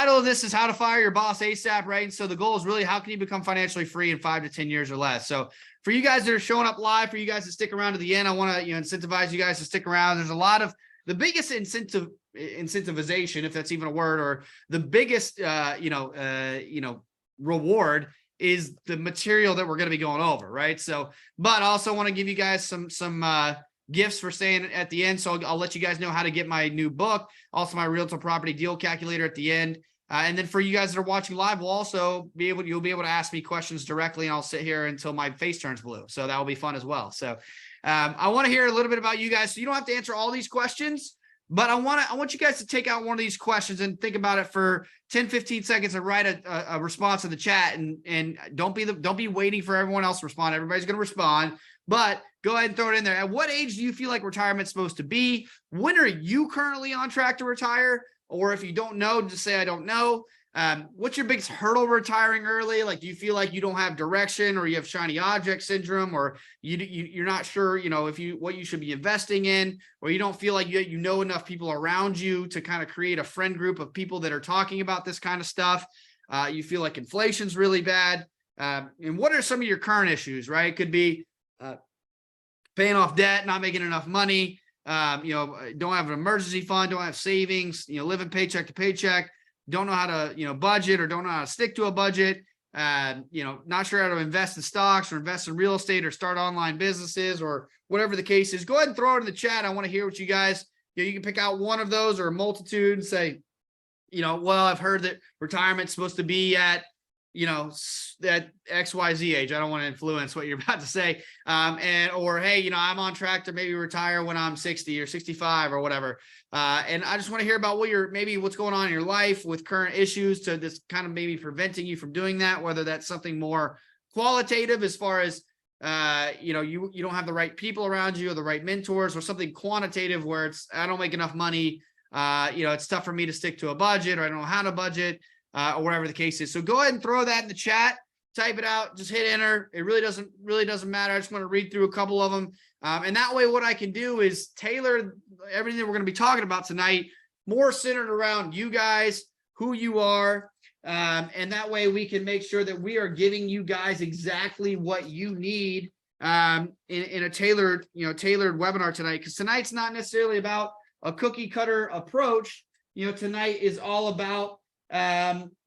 Title of this is How to Fire Your Boss ASAP, right? And so the goal is really how can you become financially free in 5 to 10 years or less? So for you guys that are showing up live, for you guys to stick around to the end, I want to incentivize you guys to stick around. There's a lot of the biggest incentivization, if that's even a word, or the biggest reward is the material that we're going to be going over, right? So, but I also want to give you guys some gifts for staying at the end. So I'll let you guys know how to get my new book, also my Realtor Property Deal Calculator at the end. And then for you guys that are watching live, you'll be able to ask me questions directly, and I'll sit here until my face turns blue. So that will be fun as well. So I want to hear a little bit about you guys. So you don't have to answer all these questions, but I want you guys to take out one of these questions and think about it for 10, 15 seconds and write a response in the chat. And don't be waiting for everyone else to respond. Everybody's going to respond, but go ahead and throw it in there. At what age do you feel like retirement's supposed to be? When are you currently on track to retire? Or if you don't know, just say, I don't know. What's your biggest hurdle retiring early? Like, do you feel like you don't have direction, or you have shiny object syndrome, or you're not sure, what you should be investing in, or you don't feel like you know enough people around you to kind of create a friend group of people that are talking about this kind of stuff. You feel like inflation's really bad. And what are some of your current issues, right? Could be paying off debt, not making enough money, don't have an emergency fund, don't have savings, living paycheck to paycheck, don't know how to, budget, or don't know how to stick to a budget, not sure how to invest in stocks or invest in real estate or start online businesses or whatever the case is. Go ahead and throw it in the chat. I want to hear what you guys, you can pick out one of those or a multitude and say, well, I've heard that retirement's supposed to be at, that XYZ age. I don't want to influence what you're about to say. Or, hey, I'm on track to maybe retire when I'm 60 or 65 or whatever. And I just want to hear about what's going on in your life with current issues to this kind of maybe preventing you from doing that, whether that's something more qualitative as far as, you don't have the right people around you or the right mentors, or something quantitative where it's, I don't make enough money. It's tough for me to stick to a budget, or I don't know how to budget. Or whatever the case is. So go ahead and throw that in the chat, type it out, just hit enter. It really doesn't matter. I just want to read through a couple of them. And that way, what I can do is tailor everything that we're going to be talking about tonight more centered around you guys, who you are. And that way we can make sure that we are giving you guys exactly what you need in a tailored webinar tonight. Because tonight's not necessarily about a cookie cutter approach. Tonight is all about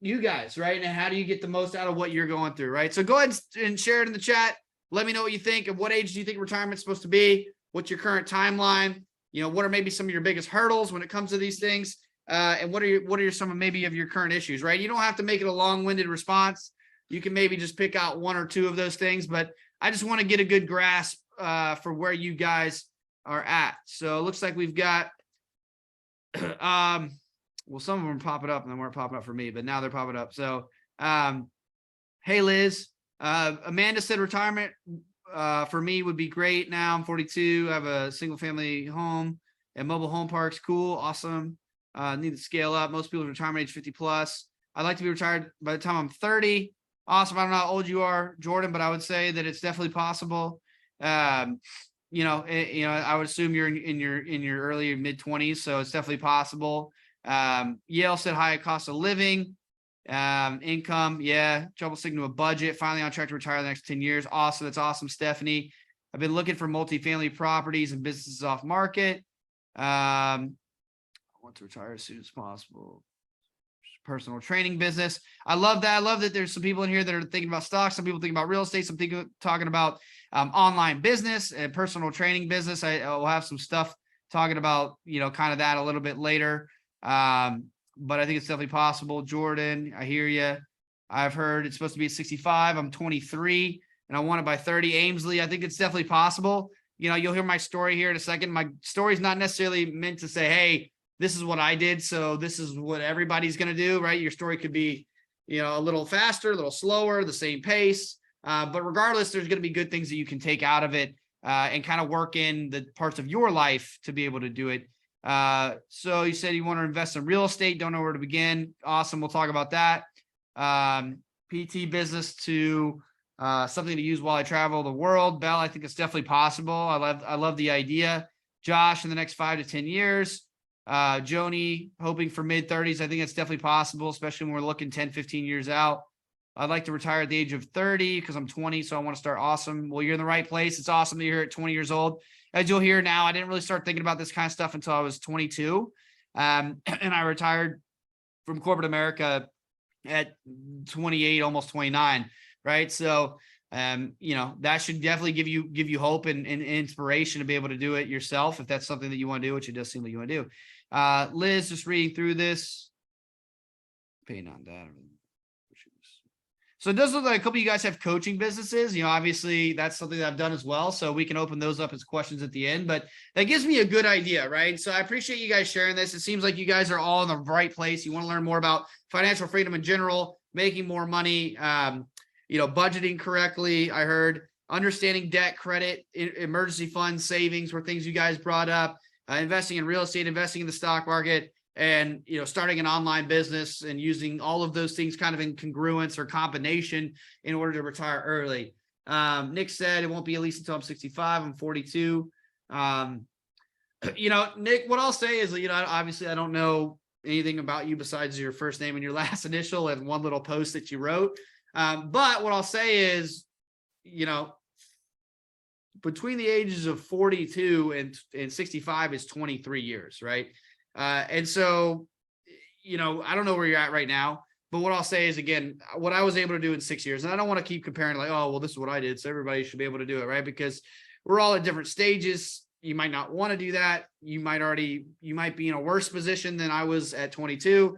you guys, right? And how do you get the most out of what you're going through, right? So go ahead and share it in the chat. Let me know what you think. At what age do you think retirement's supposed to be? What's your current timeline? What are maybe some of your biggest hurdles when it comes to these things? And what are some of maybe of your current issues, right? You don't have to make it a long-winded response. You can maybe just pick out one or two of those things, but I just want to get a good grasp for where you guys are at. So it looks like we've got well, some of them popping up and they weren't popping up for me, but now they're popping up. So, hey, Liz, Amanda said retirement for me would be great. Now I'm 42. I have a single family home and mobile home parks. Cool. Awesome. Need to scale up. Most people retirement age 50 plus. I'd like to be retired by the time I'm 30. Awesome. I don't know how old you are, Jordan, but I would say that it's definitely possible. I would assume you're in your early mid 20s. So it's definitely possible. Yale said high cost of living, income. Yeah. Trouble sticking to a budget. Finally on track to retire the next 10 years. Awesome. That's awesome, Stephanie. I've been looking for multifamily properties and businesses off market. I want to retire as soon as possible. Personal training business. I love that. I love that there's some people in here that are thinking about stocks. Some people thinking about real estate. Some people talking about online business and personal training business. I'll have some stuff talking about, kind of that a little bit later. But I think it's definitely possible. Jordan, I hear you. I've heard it's supposed to be at 65. I'm 23 and I want it by 30. Amesley, I think it's definitely possible. You'll hear my story here in a second. My story is not necessarily meant to say, hey, this is what I did, so this is what everybody's going to do, right? Your story could be, a little faster, a little slower, the same pace. But regardless, there's going to be good things that you can take out of it and kind of work in the parts of your life to be able to do it. So you said you want to invest in real estate, don't know where to begin. Awesome. We'll talk about that. PT business to something to use while I travel the world. Bell, I think it's definitely possible. I love the idea. Josh, in the next 5 to 10 years. Joni, hoping for mid 30s. I think that's definitely possible, especially when we're looking 10, 15 years out. I'd like to retire at the age of 30 because I'm 20, so I want to start awesome. Well, you're in the right place. It's awesome that you're here at 20 years old. As you'll hear now, I didn't really start thinking about this kind of stuff until I was 22. And I retired from corporate America at 28, almost 29, right? So, that should definitely give you hope and inspiration to be able to do it yourself if that's something that you want to do, which it does seem like you want to do. Liz, just reading through this, paying on that. So it does look like a couple of you guys have coaching businesses. Obviously that's something that I've done as well. So we can open those up as questions at the end, but that gives me a good idea, right? So I appreciate you guys sharing this. It seems like you guys are all in the right place. You want to learn more about financial freedom in general, making more money, budgeting correctly. I heard understanding debt, credit, emergency funds, savings were things you guys brought up, investing in real estate, investing in the stock market, and starting an online business and using all of those things kind of in congruence or combination in order to retire early. Nick said it won't be at least until I'm 65. I'm 42. Nick, what I'll say is, obviously I don't know anything about you besides your first name and your last initial and one little post that you wrote. But what I'll say is, between the ages of 42 and 65 is 23 years, right? And so, I don't know where you're at right now, but what I'll say is, again, what I was able to do in 6 years, and I don't want to keep comparing like, oh, well, this is what I did, so everybody should be able to do it, right? Because we're all at different stages. You might not want to do that. You might be in a worse position than I was at 22,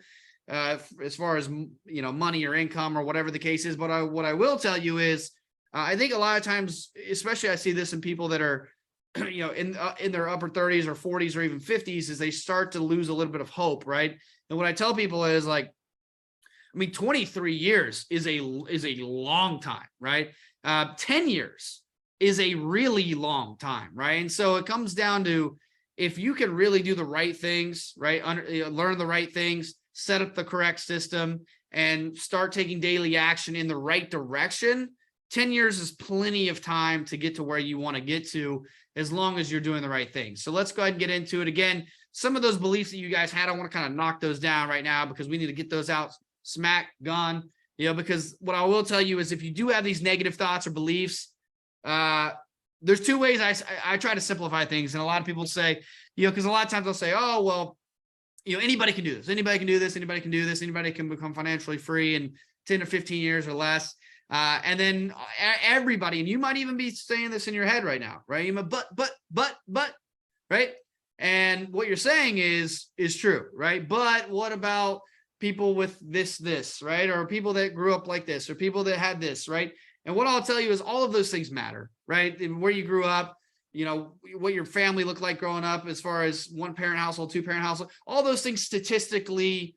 as far as, money or income or whatever the case is. But what I will tell you is, I think a lot of times, especially I see this in people that are, in their upper 30s or 40s or even 50s, is they start to lose a little bit of hope, right? And what I tell people is 23 years is a long time, right? 10 years is a really long time, right? And so it comes down to, if you can really do the right things, right? Learn the right things, set up the correct system, and start taking daily action in the right direction, 10 years is plenty of time to get to where you want to get to, as long as you're doing the right thing. So let's go ahead and get into it. Again, some of those beliefs that you guys had, I want to kind of knock those down right now, because we need to get those out, smack, gone, because what I will tell you is, if you do have these negative thoughts or beliefs, there's two ways I try to simplify things. And a lot of people say, because a lot of times they'll say, oh, well, anybody can do this. Anybody can do this. Anybody can do this. Anybody can become financially free in 10 or 15 years or less. And then everybody, and you might even be saying this in your head right now, right? But, right? And what you're saying is true, right? But what about people with this, right? Or people that grew up like this, or people that had this, right? And what I'll tell you is, all of those things matter, right? And where you grew up, what your family looked like growing up, as far as 1-parent household, 2-parent household, all those things statistically,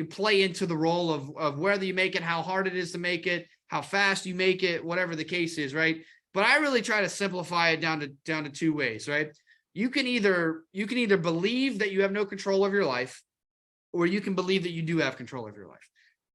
play into the role of whether you make it, how hard it is to make it, how fast you make it, whatever the case is, right? But I really try to simplify it down to two ways, right? You can either believe that you have no control of your life, or you can believe that you do have control of your life.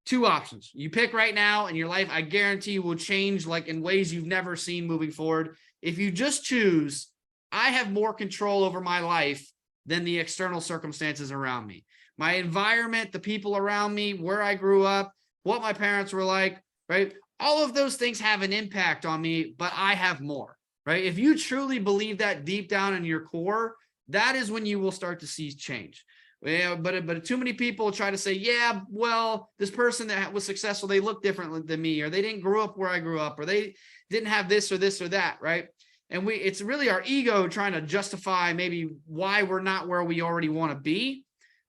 Two options. You pick right now, and your life, I guarantee, will change like in ways you've never seen moving forward. If you just choose, I have more control over my life than the external circumstances around me. My environment, the people around me, where I grew up, what my parents were like, right? All of those things have an impact on me, but I have more, right? If you truly believe that deep down in your core, that is when you will start to see change. But too many people try to say, yeah, well, this person that was successful, they look different than me, or they didn't grow up where I grew up, or they didn't have this or that, right? And it's really our ego trying to justify maybe why we're not where we already want to be.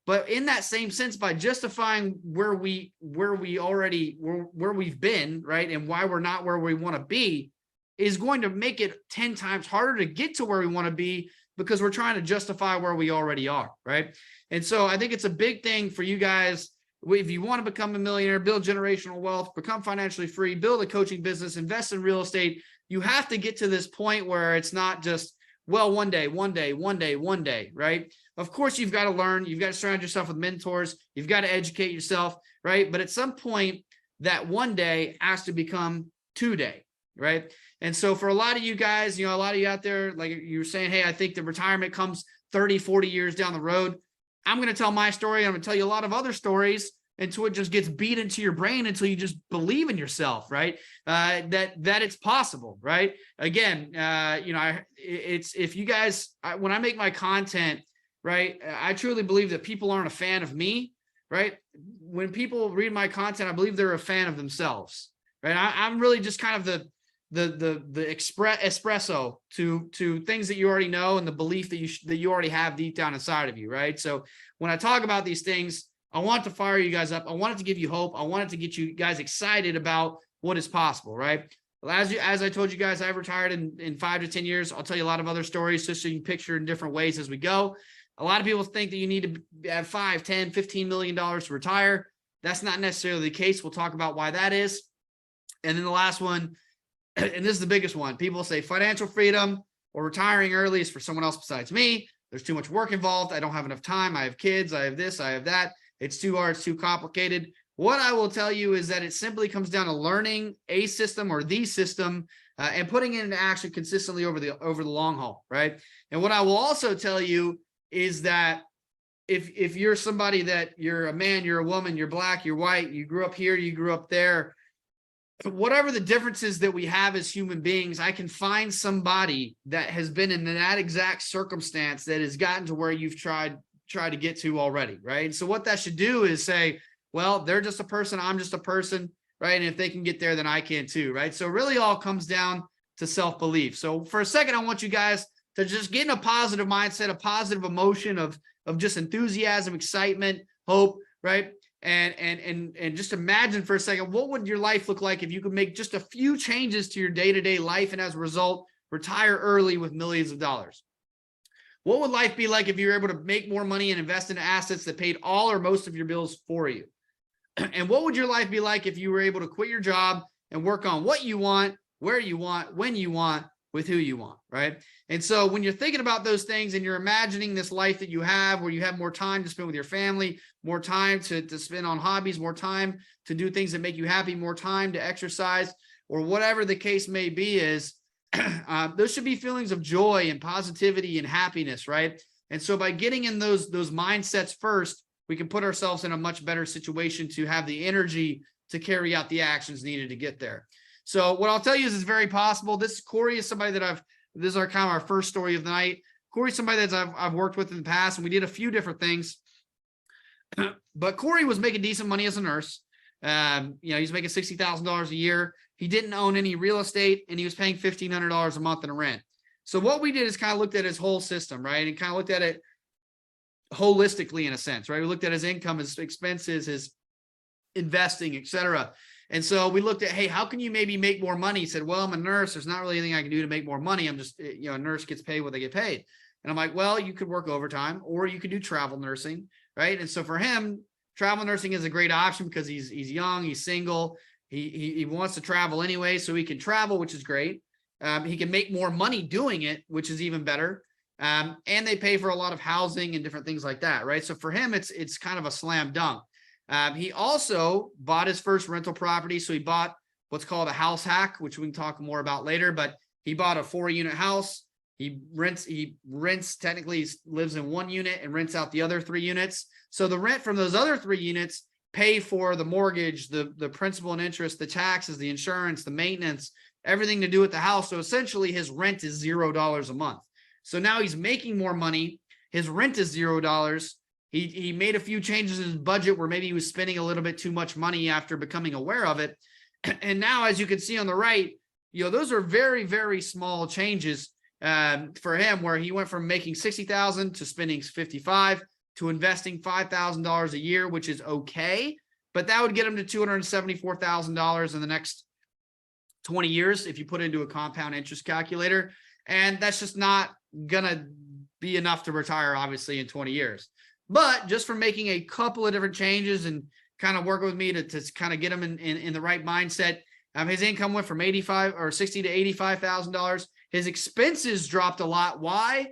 But in that same sense, by justifying where we've been, right, and why we're not where we want to be, is going to make it 10 times harder to get to where we want to be, because we're trying to justify where we already are, right? And so I think it's a big thing for you guys. If you want to become a millionaire, build generational wealth, become financially free, build a coaching business, invest in real estate, you have to get to this point where it's not just, well, one day, right? Of course, you've got to learn. You've got to surround yourself with mentors. You've got to educate yourself, right? But at some point, that one day has to become 2 day, right? And so for a lot of you guys, a lot of you out there, like you were saying, hey, I think the retirement comes 30, 40 years down the road. I'm going to tell my story. I'm going to tell you a lot of other stories until it just gets beat into your brain, until you just believe in yourself, right? That it's possible, right? Again, it's, if you guys, when I make my content, right, I truly believe that people aren't a fan of me, right? When people read my content, I believe they're a fan of themselves, right? I'm really just kind of the espresso to things that you already know, and the belief that you already have deep down inside of you, right? So when I talk about these things, I want to fire you guys up. I want it to give you hope. I want it to get you guys excited about what is possible, right? As I told you guys, I've retired in 5 to 10 years. I'll tell you a lot of other stories just so you can picture in different ways as we go. A lot of people think that you need to have 5, 10, $15 million to retire. That's not necessarily the case. We'll talk about why that is. And then the last one, and this is the biggest one, people say financial freedom or retiring early is for someone else besides me. There's too much work involved. I don't have enough time. I have kids. I have this. I have that. It's too hard. It's too complicated. What I will tell you is that it simply comes down to learning a system or the system and putting it into action consistently over the long haul, right? And what I will also tell you is that if you're somebody that you're a man, you're a woman, you're black, you're white, you grew up here, you grew up there, whatever the differences that we have as human beings, I can find somebody that has been in that exact circumstance that has gotten to where you've tried to get to already, right? And so what that should do is say, well, they're just a person, I'm just a person, right? And if they can get there, then I can too, right? So it really all comes down to self-belief. So for a second, I want you guys to just get in a positive mindset, a positive emotion of just enthusiasm, excitement, hope, right? And just imagine for a second, what would your life look like if you could make just a few changes to your day-to-day life and as a result, retire early with millions of dollars? What would life be like if you were able to make more money and invest in assets that paid all or most of your bills for you? And what would your life be like if you were able to quit your job and work on what you want, where you want, when you want, with who you want, right? And so when you're thinking about those things and you're imagining this life that you have, where you have more time to spend with your family, more time to spend on hobbies, more time to do things that make you happy, more time to exercise, or whatever the case may be, is those should be feelings of joy and positivity and happiness, right? And so by getting in those mindsets first, we can put ourselves in a much better situation to have the energy to carry out the actions needed to get there. So what I'll tell you is it's very possible. Corey is somebody that this is our kind of our first story of the night. Corey's somebody that I've worked with in the past, and we did a few different things. But Corey was making decent money as a nurse. He's making $60,000 a year. He didn't own any real estate, and he was paying $1,500 a month in rent. So what we did is kind of looked at his whole system, right? And kind of looked at it holistically in a sense, right? We looked at his income, his expenses, his investing, etc. And so we looked at, hey, how can you maybe make more money? He said, well, I'm a nurse. There's not really anything I can do to make more money. I'm just, a nurse gets paid what they get paid. And I'm like, well, you could work overtime, or you could do travel nursing, right? And so for him, travel nursing is a great option because he's young, he's single, he wants to travel anyway, so he can travel, which is great. He can make more money doing it, which is even better. And they pay for a lot of housing and different things like that, right? So for him, it's kind of a slam dunk. He also bought his first rental property. So he bought what's called a house hack, which we can talk more about later, but he bought a 4-unit house. He rents, technically lives in 1 unit and rents out the other 3 units. So the rent from those other 3 units pay for the mortgage, the principal and interest, the taxes, the insurance, the maintenance, everything to do with the house. So essentially his rent is $0 a month. So now he's making more money. His rent is $0. He made a few changes in his budget where maybe he was spending a little bit too much money after becoming aware of it. And now, as you can see on the right, those are very, very small changes for him, where he went from making $60,000 to spending $55,000 to investing $5,000 a year, which is okay, but that would get him to $274,000 in the next 20 years if you put it into a compound interest calculator. And that's just not gonna be enough to retire, obviously, in 20 years. But just from making a couple of different changes and kind of working with me to kind of get him in the right mindset, his income went from $60,000 to $85,000. His expenses dropped a lot. Why?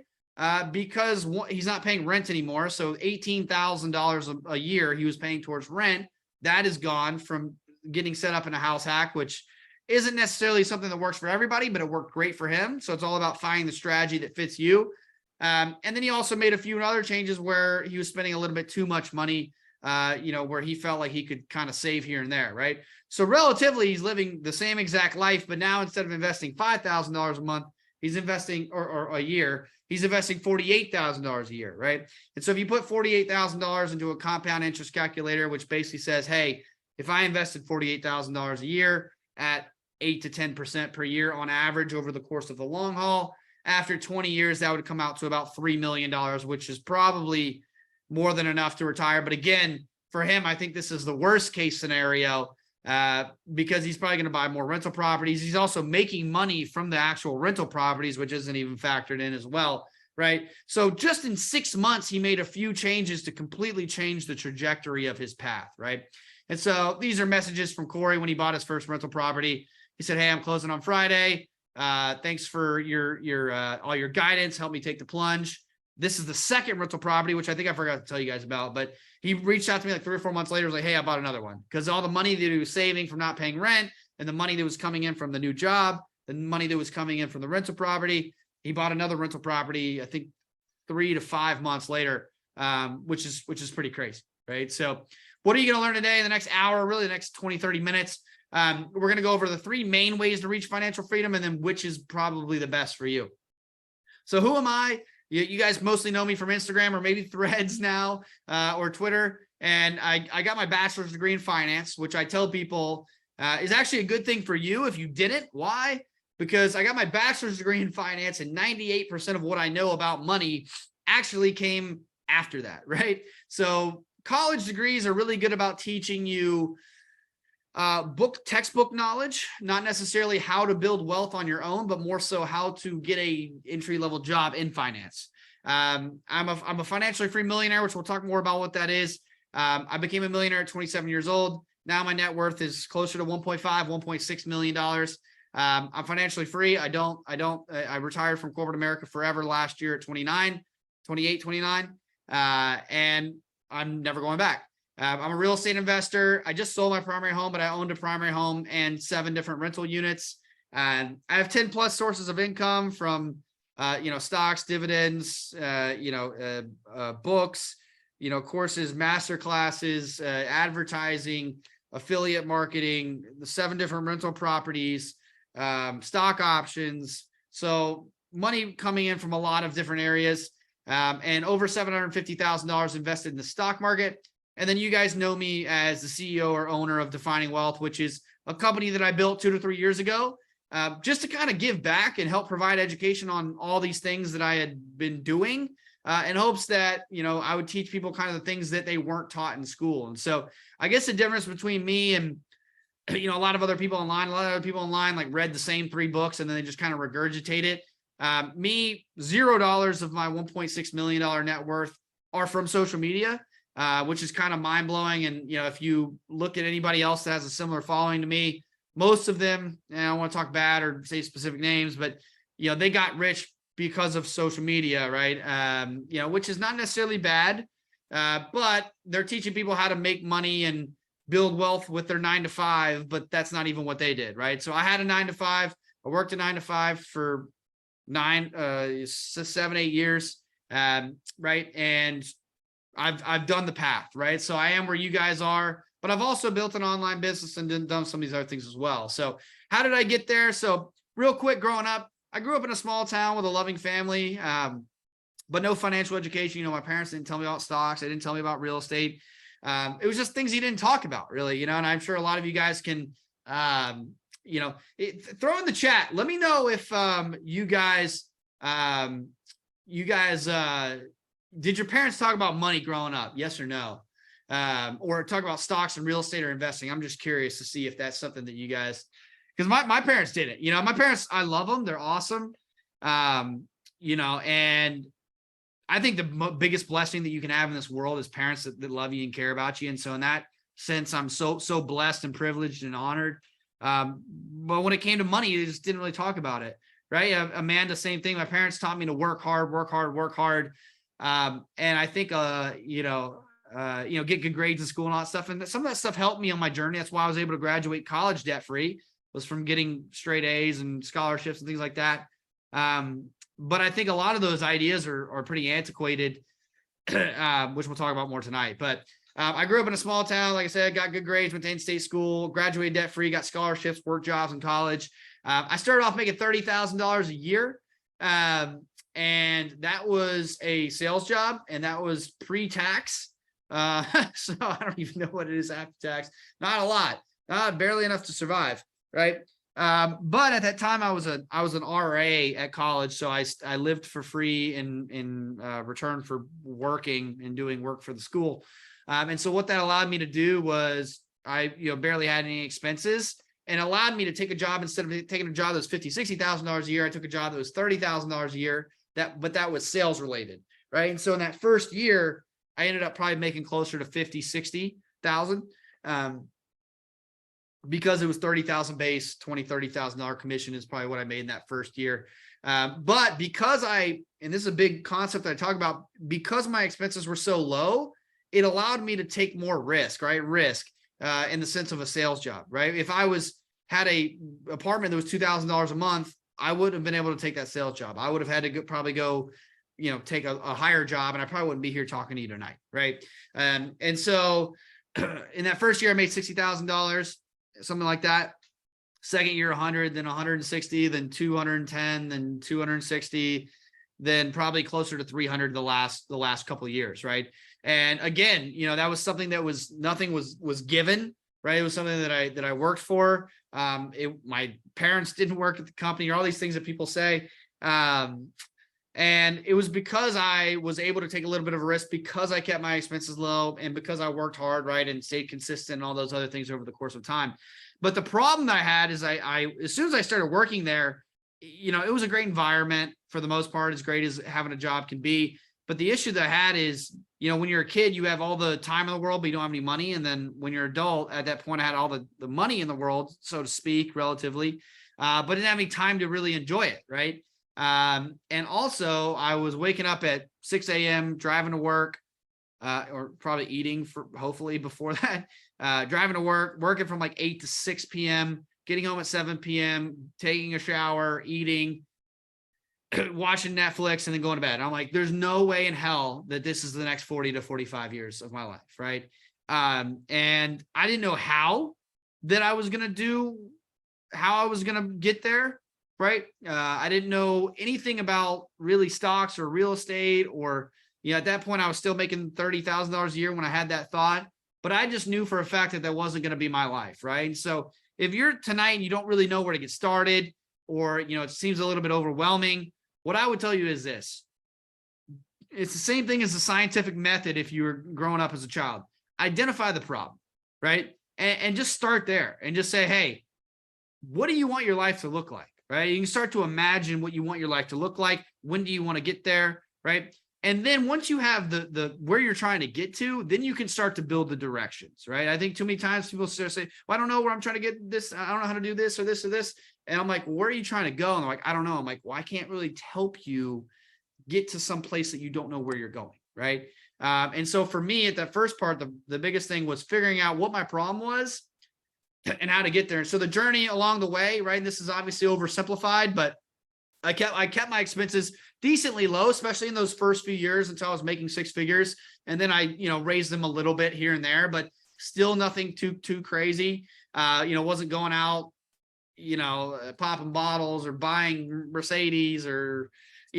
Because he's not paying rent anymore. So $18,000 a year he was paying towards rent. That is gone from getting set up in a house hack, which isn't necessarily something that works for everybody, but it worked great for him. So it's all about finding the strategy that fits you. And then he also made a few other changes where he was spending a little bit too much money, where he felt like he could kind of save here and there, right? So relatively, he's living the same exact life, but now instead of investing $5,000 a month, he's investing or a year, he's investing $48,000 a year, right? And so if you put $48,000 into a compound interest calculator, which basically says, hey, if I invested $48,000 a year at 8 to 10% per year on average over the course of the long haul, after 20 years, that would come out to about $3 million, which is probably more than enough to retire. But again, for him, I think this is the worst case scenario, because he's probably going to buy more rental properties. He's also making money from the actual rental properties, which isn't even factored in as well, right? So just in 6 months, he made a few changes to completely change the trajectory of his path, right? And so these are messages from Corey when he bought his first rental property. He said, hey, I'm closing on Friday. Thanks for your all your guidance. Help me take the plunge. This is the second rental property, which I think I forgot to tell you guys about, but he reached out to me like 3 or 4 months later. Was like, hey, I bought another one, because all the money that he was saving from not paying rent and the money that was coming in from the new job, the money that was coming in from the rental property, he bought another rental property, I think 3 to 5 months later, which is pretty crazy, right? So what are you going to learn today in the next hour, really the next 20, 30 minutes? We're going to go over the 3 main ways to reach financial freedom and then which is probably the best for you. So who am I? You guys mostly know me from Instagram or maybe Threads now, or Twitter. And I got my bachelor's degree in finance, which I tell people is actually a good thing for you if you didn't. Why? Because I got my bachelor's degree in finance and 98% of what I know about money actually came after that, right? So college degrees are really good about teaching you textbook knowledge, not necessarily how to build wealth on your own, but more so how to get a entry-level job in finance. I'm a financially free millionaire, which we'll talk more about what that is. I became a millionaire at 27 years old. Now my net worth is closer to $1.6 million. I'm financially free. I retired from corporate America forever last year at 29, and I'm never going back. I'm a real estate investor. I just sold my primary home, but I owned a primary home and 7 different rental units. And I have 10 plus sources of income from, stocks, dividends, books, courses, master classes, advertising, affiliate marketing, the 7 different rental properties, stock options. So money coming in from a lot of different areas, and over $750,000 invested in the stock market. And then you guys know me as the CEO or owner of Defining Wealth, which is a company that I built 2 to 3 years ago, just to kind of give back and help provide education on all these things that I had been doing, in hopes that, I would teach people kind of the things that they weren't taught in school. And so I guess the difference between me and, a lot of other people online, like read the same 3 books and then they just kind of regurgitate it. Me, $0 of my $1.6 million net worth are from social media. Which is kind of mind blowing. And, if you look at anybody else that has a similar following to me, most of them, and I don't want to talk bad or say specific names, but, they got rich because of social media, right? Which is not necessarily bad, but they're teaching people how to make money and build wealth with their 9 to 5, but that's not even what they did, right? So I had a 9 to 5. I worked a 9 to 5 for 7, 8 years, right? And I've done the path, right? So I am where you guys are, but I've also built an online business and done some of these other things as well. So how did I get there? So real quick, growing up, I grew up in a small town with a loving family, but no financial education. My parents didn't tell me about stocks. They didn't tell me about real estate. It was just things you didn't talk about really, and I'm sure a lot of you guys can, throw in the chat. Let me know if you guys, did your parents talk about money growing up? Yes or no? Or talk about stocks and real estate or investing? I'm just curious to see if that's something that you guys, because my parents didn't. My parents, I love them. They're awesome. And I think the biggest blessing that you can have in this world is parents that love you and care about you. And so in that sense, I'm so blessed and privileged and honored. But when it came to money, they just didn't really talk about it, right? Amanda, same thing. My parents taught me to work hard. And I think, get good grades in school and all that stuff. And some of that stuff helped me on my journey. That's why I was able to graduate college debt free, was from getting straight A's and scholarships and things like that. but I think a lot of those ideas are pretty antiquated, which we'll talk about more tonight. But I grew up in a small town. Like I said, got good grades, went to in-state school, graduated debt-free, got scholarships, worked jobs in college. I started off making $30,000 a year. And that was a sales job, and that was pre-tax. So I don't even know what it is after tax. Not a lot, barely enough to survive, right? But at that time I was an RA at college. So I lived for free in return for working and doing work for the school. And so what that allowed me to do was I, barely had any expenses, and allowed me to take a job. Instead of taking a job that was $50,000, $60,000 a year, I took a job that was $30,000 a year, but that was sales related. Right. And so in that first year, I ended up probably making closer to 50, 60,000. Because it was 30,000 base, $30,000 commission is probably what I made in that first year. But because and this is a big concept that I talk about, because my expenses were so low, it allowed me to take more risk, right? Risk in the sense of a sales job, right? If I had a apartment that was $2,000 a month, I wouldn't have been able to take that sales job. I would have had to probably go, take a higher job, and I probably wouldn't be here talking to you tonight, right? And so in that first year, I made $60,000. Something like that. Second year, 100, then 160, then 210, then 260, then probably closer to 300 the last couple of years, right? And again, that was something that nothing was given, right? It was something that I worked for. My parents didn't work at the company, or all these things that people say. And it was because I was able to take a little bit of a risk, because I kept my expenses low, and because I worked hard, right, and stayed consistent and all those other things over the course of time. But the problem that I had is I as soon as I started working there, it was a great environment for the most part, as great as having a job can be. But the issue that I had is, when you're a kid, you have all the time in the world, but you don't have any money. And then when you're an adult, at that point, I had all the money in the world, so to speak, relatively, but didn't have any time to really enjoy it, right? And also I was waking up at 6 a.m., driving to work, or probably eating hopefully before that, driving to work, working from like 8 to 6 p.m., getting home at 7 p.m., taking a shower, eating, watching Netflix, and then going to bed. I'm like, there's no way in hell that this is the next 40 to 45 years of my life. Right. And I didn't know how I was going to get there. Right. I didn't know anything about really stocks or real estate, or, at that point I was still making $30,000 a year when I had that thought, but I just knew for a fact that wasn't going to be my life. Right. So if you're tonight and you don't really know where to get started, or, it seems a little bit overwhelming, what I would tell you is this: it's the same thing as the scientific method. If you were growing up as a child, identify the problem, right? And just start there and just say, hey, what do you want your life to look like? Right? You can start to imagine what you want your life to look like. When do you want to get there? Right? And then once you have the where you're trying to get to, then you can start to build the directions. Right? I think too many times people say, well, I don't know where I'm trying to get this. I don't know how to do this or this or this. And I'm like, well, where are you trying to go? And they're like, I don't know. I'm like, well, I can't really help you get to some place that you don't know where you're going. Right? And so for me, at that first part, the biggest thing was figuring out what my problem was and how to get there. And so the journey along the way, right? And this is obviously oversimplified, but I kept my expenses decently low, especially in those first few years until I was making six figures. And then I, raised them a little bit here and there, but still nothing too crazy. Wasn't going out, popping bottles or buying Mercedes or,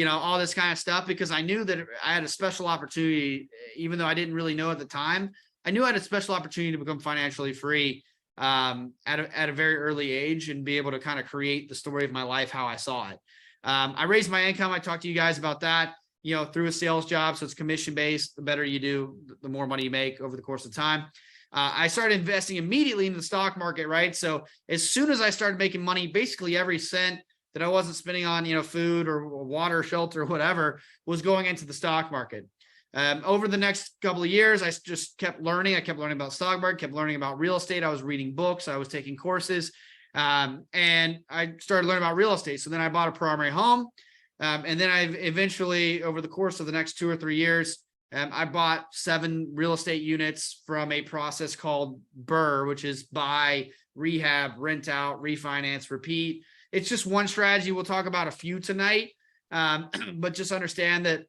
all this kind of stuff, because I knew that I had a special opportunity, even though I didn't really know at the time. I knew I had a special opportunity to become financially free at a very early age, and be able to kind of create the story of my life how I saw it. I raised my income. I talked to you guys about that, through a sales job. So it's commission based. The better you do, the more money you make over the course of time. I started investing immediately in the stock market, right? So as soon as I started making money, basically every cent that I wasn't spending on, food or water, shelter, or whatever, was going into the stock market. Over the next couple of years, I just kept learning. I kept learning about stock market, kept learning about real estate. I was reading books. I was taking courses, and I started learning about real estate. So then I bought a primary home. And then I eventually, over the course of the next 2 or 3 years, I bought 7 real estate units from a process called BRRRR, which is buy, rehab, rent out, refinance, repeat. It's just one strategy. We'll talk about a few tonight. But just understand that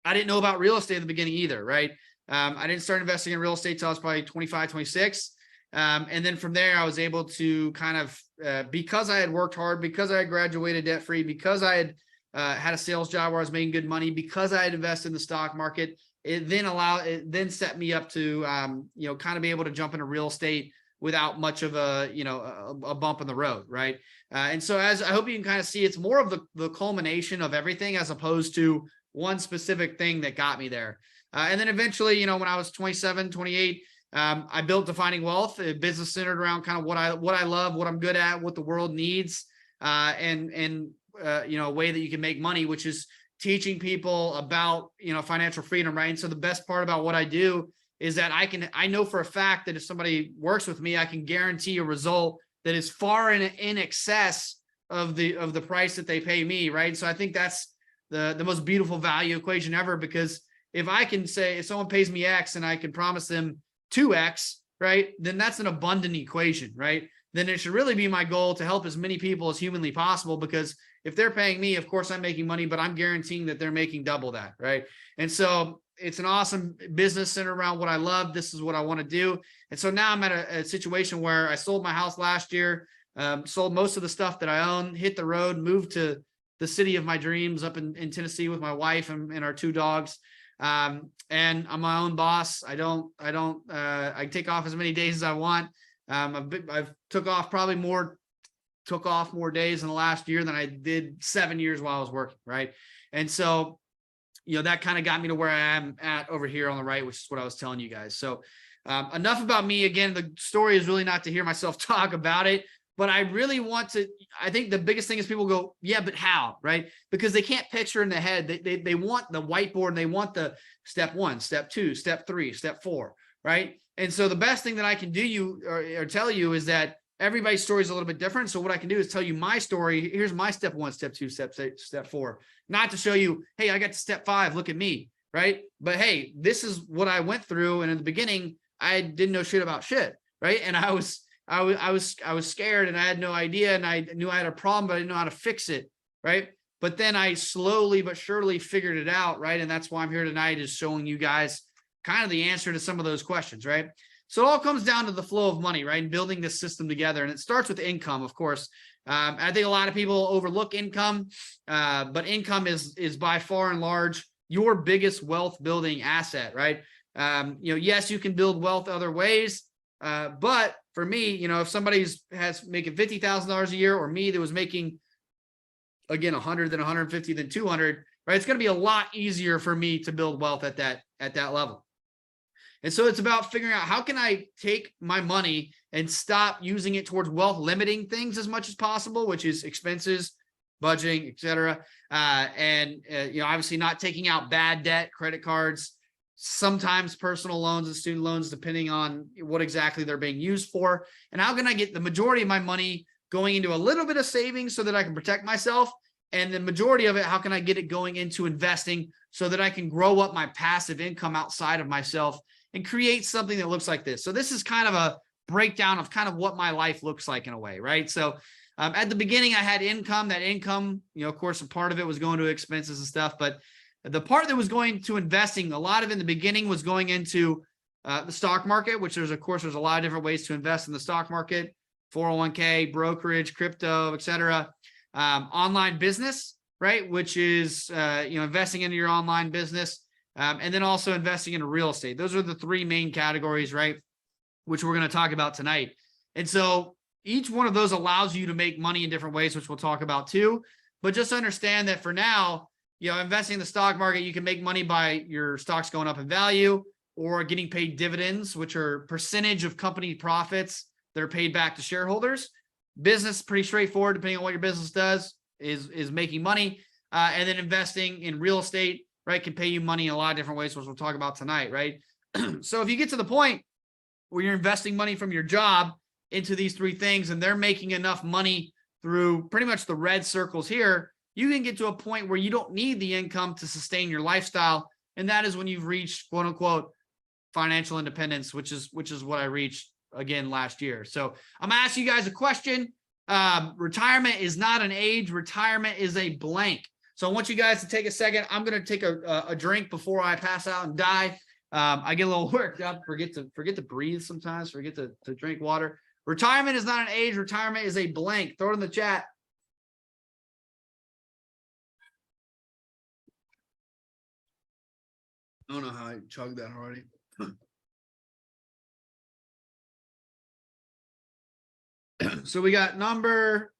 I didn't know about real estate in the beginning either, right? I didn't start investing in real estate till I was probably 25, 26. And then from there, I was able to kind of, because I had worked hard, because I had graduated debt-free, because I had had a sales job where I was making good money, because I had invested in the stock market, it then set me up to, kind of be able to jump into real estate without much of a bump in the road. Right. And so as I hope you can kind of see, it's more of the culmination of everything as opposed to one specific thing that got me there. And then eventually, when I was 27, 28, I built Defining Wealth, a business centered around kind of what I love, what I'm good at, what the world needs, and a way that you can make money, which is teaching people about, financial freedom. Right. And so the best part about what I do is that I know for a fact that if somebody works with me, I can guarantee a result that is far in excess of the price that they pay me. Right. So I think that's the most beautiful value equation ever, because if I can say, if someone pays me X and I can promise them 2X, right, then that's an abundant equation, right? Then it should really be my goal to help as many people as humanly possible, because if they're paying me, of course I'm making money, but I'm guaranteeing that they're making double that, right? And so it's an awesome business centered around what I love. This is what I want to do. And so now I'm at a situation where I sold my house last year, sold most of the stuff that I own, hit the road, moved to the city of my dreams up in Tennessee with my wife and our 2 dogs. And I'm my own boss. I take off as many days as I want. I've took off more days in the last year than I did 7 years while I was working. Right. And so, that kind of got me to where I am at over here on the right, which is what I was telling you guys. So, enough about me. Again, the story is really not to hear myself talk about it, but I really I think the biggest thing is people go, yeah, but how, right? Because they can't picture in the head. They want the whiteboard and they want the step 1, step 2, step 3, step 4, right? And so the best thing that I can do or tell you is that everybody's story is a little bit different. So what I can do is tell you my story. Here's my step 1, step 2, step 4, not to show you, hey, I got to step 5, look at me, right? But hey, this is what I went through. And in the beginning, I didn't know shit about shit, right? And I was scared and I had no idea, and I knew I had a problem, but I didn't know how to fix it. Right. But then I slowly but surely figured it out. Right. And that's why I'm here tonight, is showing you guys kind of the answer to some of those questions. Right. So it all comes down to the flow of money, right? And building this system together. And it starts with income, of course. I think a lot of people overlook income, but income is by far and large your biggest wealth building asset. Right. Yes, you can build wealth other ways. But for me, if somebody's making $50,000 a year, or me that was making, again, 100, then 150, then 200, right? It's going to be a lot easier for me to build wealth at that level. And so it's about figuring out, how can I take my money and stop using it towards wealth limiting things as much as possible, which is expenses, budgeting, et cetera. Obviously not taking out bad debt, credit cards, sometimes personal loans and student loans, depending on what exactly they're being used for. And how can I get the majority of my money going into a little bit of savings so that I can protect myself? And the majority of it, how can I get it going into investing so that I can grow up my passive income outside of myself and create something that looks like this? So this is kind of a breakdown of kind of what my life looks like in a way, right? So at the beginning, I had income. That income, of course, a part of it was going to expenses and stuff, but the part that was going to investing, a lot of it in the beginning was going into the stock market, which there's a lot of different ways to invest in the stock market: 401k, brokerage, crypto, et cetera. Online business, right? Which is, investing into your online business, and then also investing into real estate. Those are the 3 main categories, right? Which we're going to talk about tonight. And so each one of those allows you to make money in different ways, which we'll talk about too. But just understand that for now, investing in the stock market, you can make money by your stocks going up in value, or getting paid dividends, which are percentage of company profits that are paid back to shareholders. Business, pretty straightforward, depending on what your business does, is making money. And then investing in real estate, right, can pay you money in a lot of different ways, which we'll talk about tonight, right? So if you get to the point where you're investing money from your job into these 3 things, and they're making enough money through pretty much the red circles here, you can get to a point where you don't need the income to sustain your lifestyle. And that is when you've reached, quote unquote, financial independence, which is what I reached again last year. So I'm gonna ask you guys a question. Retirement is not an age. Retirement is a blank. So I want you guys to take a second. I'm going to take a drink before I pass out and die. I get a little worked up, forget to breathe sometimes, forget to drink water. Retirement is not an age. Retirement is a blank. Throw it in the chat. I don't know how I chugged that already. So we got number,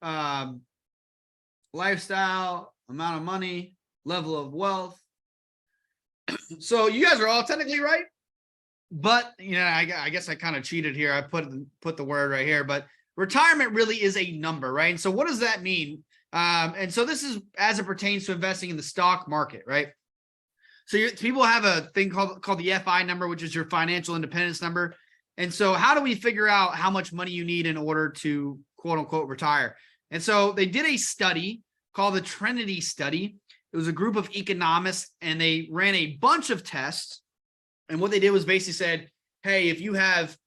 lifestyle, amount of money, level of wealth. So you guys are all technically right, but I guess I kind of cheated here. I put the word right here, but retirement really is a number, right? And so what does that mean? And so this is as it pertains to investing in the stock market, right? So people have a thing called the FI number, which is your financial independence number. And so how do we figure out how much money you need in order to quote unquote retire? And so they did a study called the Trinity study. It was a group of economists and they ran a bunch of tests. And what they did was basically said, hey, if you have,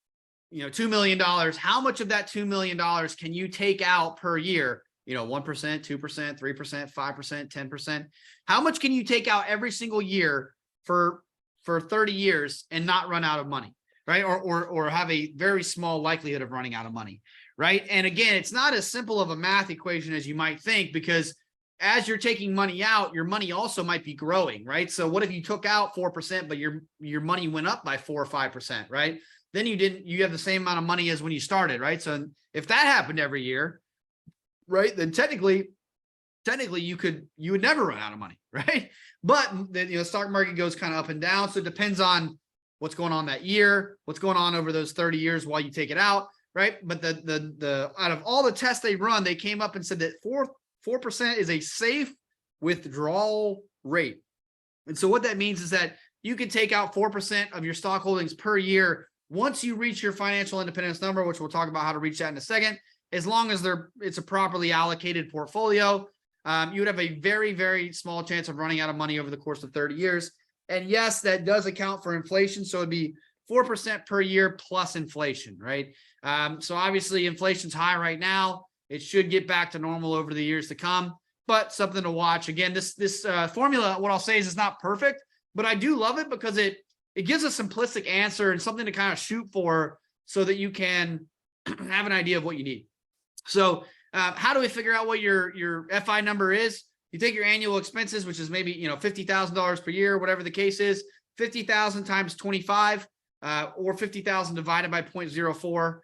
$2 million, how much of that $2 million can you take out per year? 1%, 2%, 3%, 5%, 10%. How much can you take out every single year for 30 years and not run out of money? Right? Or have a very small likelihood of running out of money, right? And again, it's not as simple of a math equation as you might think, because as you're taking money out, your money also might be growing, right? So what if you took out 4%, but your money went up by 4 or 5%, right? Then you have the same amount of money as when you started, right? So if that happened every year, right, then technically you would never run out of money, right? But the stock market goes kind of up and down. So it depends on what's going on that year, what's going on over those 30 years while you take it out, right? But the out of all the tests they run, they came up and said that 4% is a safe withdrawal rate. And so what that means is that you can take out 4% of your stock holdings per year once you reach your financial independence number, which we'll talk about how to reach that in a second. As long as it's a properly allocated portfolio, you would have a very, very small chance of running out of money over the course of 30 years. And yes, that does account for inflation. So it'd be 4% per year plus inflation, right? So obviously inflation's high right now. It should get back to normal over the years to come, but something to watch. Again, this formula, what I'll say is it's not perfect, but I do love it because it gives a simplistic answer and something to kind of shoot for so that you can have an idea of what you need. So how do we figure out what your FI number is? You take your annual expenses, which is maybe, $50,000 per year, whatever the case is, 50,000 times 25, or 50,000 divided by 0.04,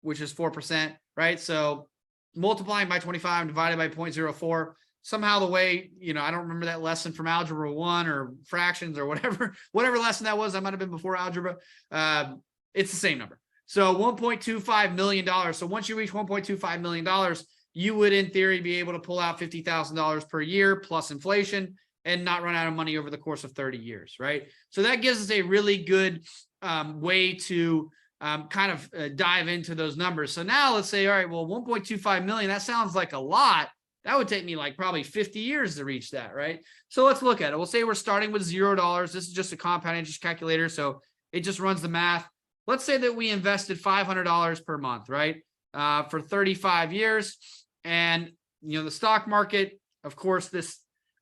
which is 4%, right? So multiplying by 25 and divided by 0.04, somehow the way, I don't remember that lesson from Algebra 1 or fractions or whatever lesson that was, that might've been before algebra. It's the same number. So $1.25 million. So once you reach $1.25 million, you would, in theory, be able to pull out $50,000 per year plus inflation and not run out of money over the course of 30 years, right? So that gives us a really good way to kind of dive into those numbers. So now let's say, all right, well, 1.25 million, that sounds like a lot. That would take me like probably 50 years to reach that, right? So let's look at it. We'll say we're starting with $0. This is just a compound interest calculator, so it just runs the math. Let's say that we invested $500 per month, right? For 35 years. And, the stock market, of course, the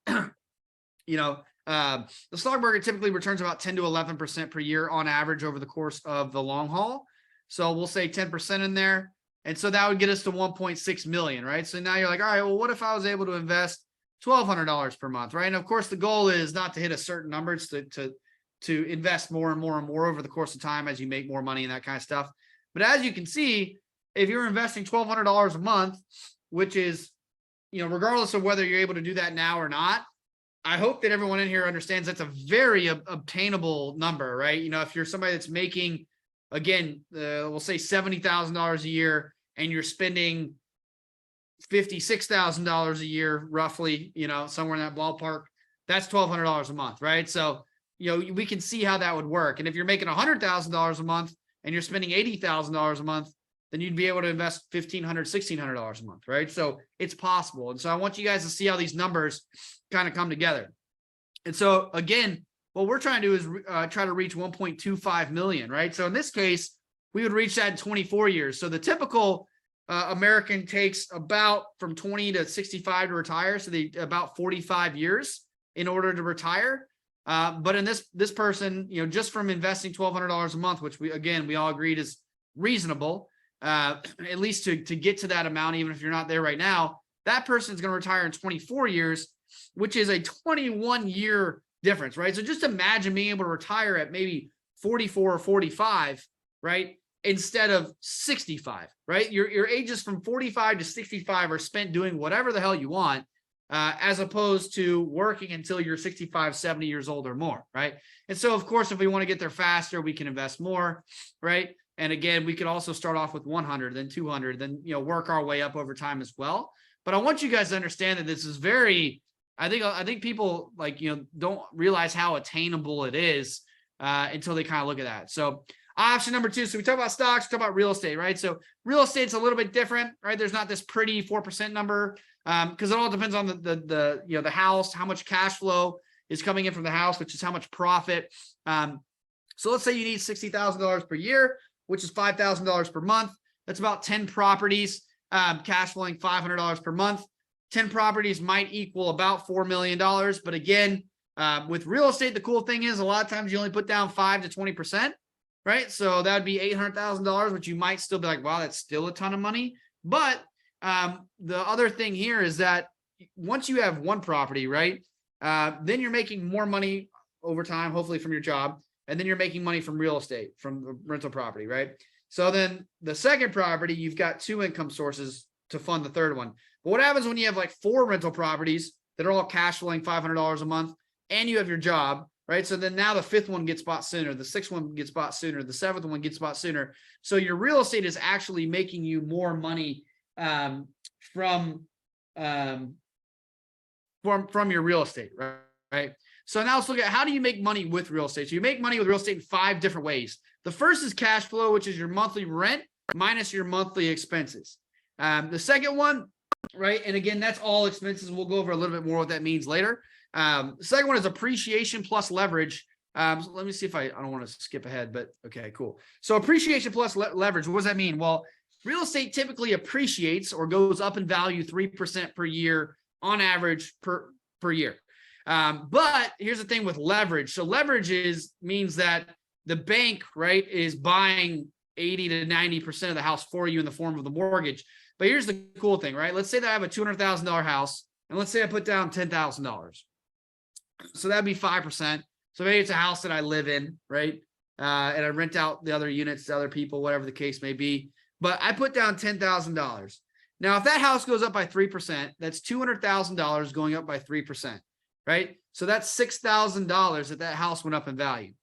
stock market typically returns about 10 to 11% per year on average over the course of the long haul. So we'll say 10% in there. And so that would get us to 1.6 million, right? So now you're like, all right, well, what if I was able to invest $1,200 per month, right? And of course, the goal is not to hit a certain number, it's to invest more and more and more over the course of time as you make more money and that kind of stuff. But as you can see, if you're investing $1,200 a month, which is, regardless of whether you're able to do that now or not, I hope that everyone in here understands that's a very obtainable number, right? If you're somebody that's making, again, we'll say $70,000 a year and you're spending $56,000 a year, roughly, somewhere in that ballpark, that's $1,200 a month, right? So, we can see how that would work. And if you're making $100,000 a month and you're spending $80,000 a month, then you'd be able to invest $1,500, $1,600 a month, right? So it's possible. And so I want you guys to see how these numbers kind of come together. And so again, what we're trying to do is try to reach 1.25 million, right? So in this case, we would reach that in 24 years. So the typical American takes about from 20 to 65 to retire. So they about 45 years in order to retire. But in this person, just from investing $1,200 a month, which we all agreed is reasonable, at least to get to that amount, even if you're not there right now, that person's going to retire in 24 years, which is a 21-year difference, right? So just imagine being able to retire at maybe 44 or 45, right? Instead of 65, right? Your ages from 45 to 65 are spent doing whatever the hell you want, as opposed to working until you're 65, 70 years old or more, right? And so, of course, if we want to get there faster, we can invest more, right? And again, we could also start off with 100, then 200, then, work our way up over time as well. But I want you guys to understand that this is very, I think people don't realize how attainable it is until they kind of look at that. So option number 2. So we talk about stocks, we talk about real estate, right? So real estate's a little bit different, right? There's not this pretty 4% number because it all depends on the house, how much cash flow is coming in from the house, which is how much profit. So let's say you need $60,000 per year, which is $5,000 per month. That's about 10 properties, cash flowing $500 per month. 10 properties might equal about $4 million. But again, with real estate, the cool thing is a lot of times you only put down 5 to 20%, right? So that would be $800,000, which you might still be like, wow, that's still a ton of money. But the other thing here is that once you have one property, right, then you're making more money over time, hopefully from your job. And then you're making money from real estate, from the rental property, right? So then the second property, you've got 2 income sources to fund the third one. But what happens when you have like 4 rental properties that are all cash flowing $500 a month and you have your job, right? So then now the 5th one gets bought sooner, the 6th one gets bought sooner, the 7th one gets bought sooner. So your real estate is actually making you more money from your real estate, right? So now let's look at how do you make money with real estate. So you make money with real estate in 5 different ways. The first is cash flow, which is your monthly rent minus your monthly expenses. The second one, right, and again, that's all expenses. We'll go over a little bit more what that means later. The second one is appreciation plus leverage. So let me see if I don't want to skip ahead, but okay, cool. So appreciation plus leverage, what does that mean? Well, real estate typically appreciates or goes up in value 3% per year on average per year. But here's the thing with leverage. So leverage means that the bank, right, is buying 80 to 90% of the house for you in the form of the mortgage. But here's the cool thing, right? Let's say that I have a $200,000 house, and let's say I put down $10,000. So that'd be 5%. So maybe it's a house that I live in, right? And I rent out the other units to other people, whatever the case may be. But I put down $10,000. Now, if that house goes up by 3%, that's $200,000 going up by 3%, right? So that's $6,000 that house went up in value.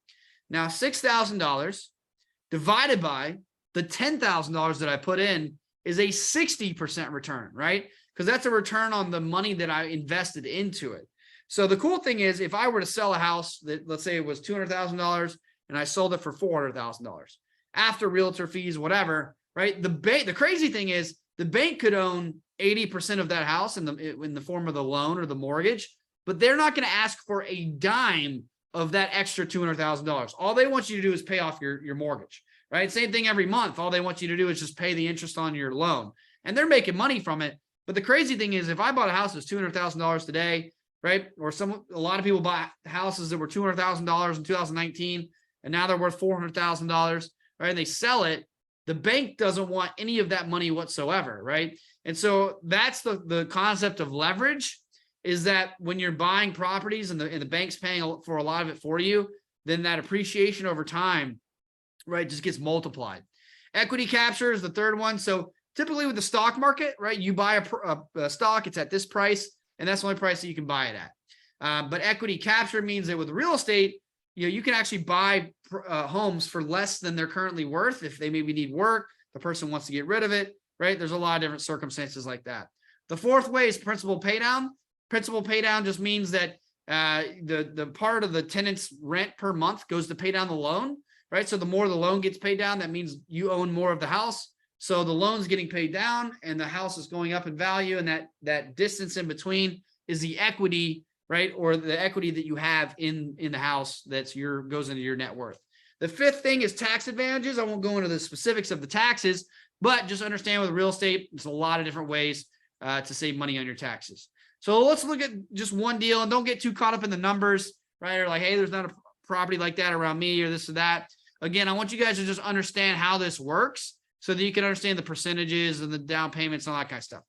Now, $6,000 divided by the $10,000 that I put in is a 60% return, right? Because that's a return on the money that I invested into it. So the cool thing is if I were to sell a house that, let's say it was $200,000 and I sold it for $400,000 after realtor fees, whatever, right? The crazy thing is the bank could own 80% of that house in the form of the loan or the mortgage, but they're not going to ask for a dime of that extra $200,000. All they want you to do is pay off your mortgage, right? Same thing every month. All they want you to do is just pay the interest on your loan, and they're making money from it. But the crazy thing is if I bought a house that's $200,000 today, right? Or a lot of people buy houses that were $200,000 in 2019, and now they're worth $400,000, right? And they sell it. The bank doesn't want any of that money whatsoever, right? And so that's the concept of leverage, is that when you're buying properties and the bank's paying for a lot of it for you, then that appreciation over time, right, just gets multiplied. Equity capture is the third one. So typically with the stock market, right, you buy a stock, it's at this price, and that's the only price that you can buy it at. But equity capture means that with real estate, you can actually buy homes for less than they're currently worth. If they maybe need work, the person wants to get rid of it, right? There's a lot of different circumstances like that. The fourth way is principal pay down. Principal pay down just means that the part of the tenant's rent per month goes to pay down the loan, right? So the more the loan gets paid down, that means you own more of the house. So the loan's getting paid down and the house is going up in value, and that distance in between is the equity, right? Or the equity that you have in the house goes into your net worth. The fifth thing is tax advantages. I won't go into the specifics of the taxes, But just understand with real estate, there's a lot of different ways to save money on your taxes. So let's look at just one deal, and don't get too caught up in the numbers, right? Or like, hey, there's not a property like that around me or this or that. Again, I want you guys to just understand how this works so that you can understand the percentages and the down payments and all that kind of stuff.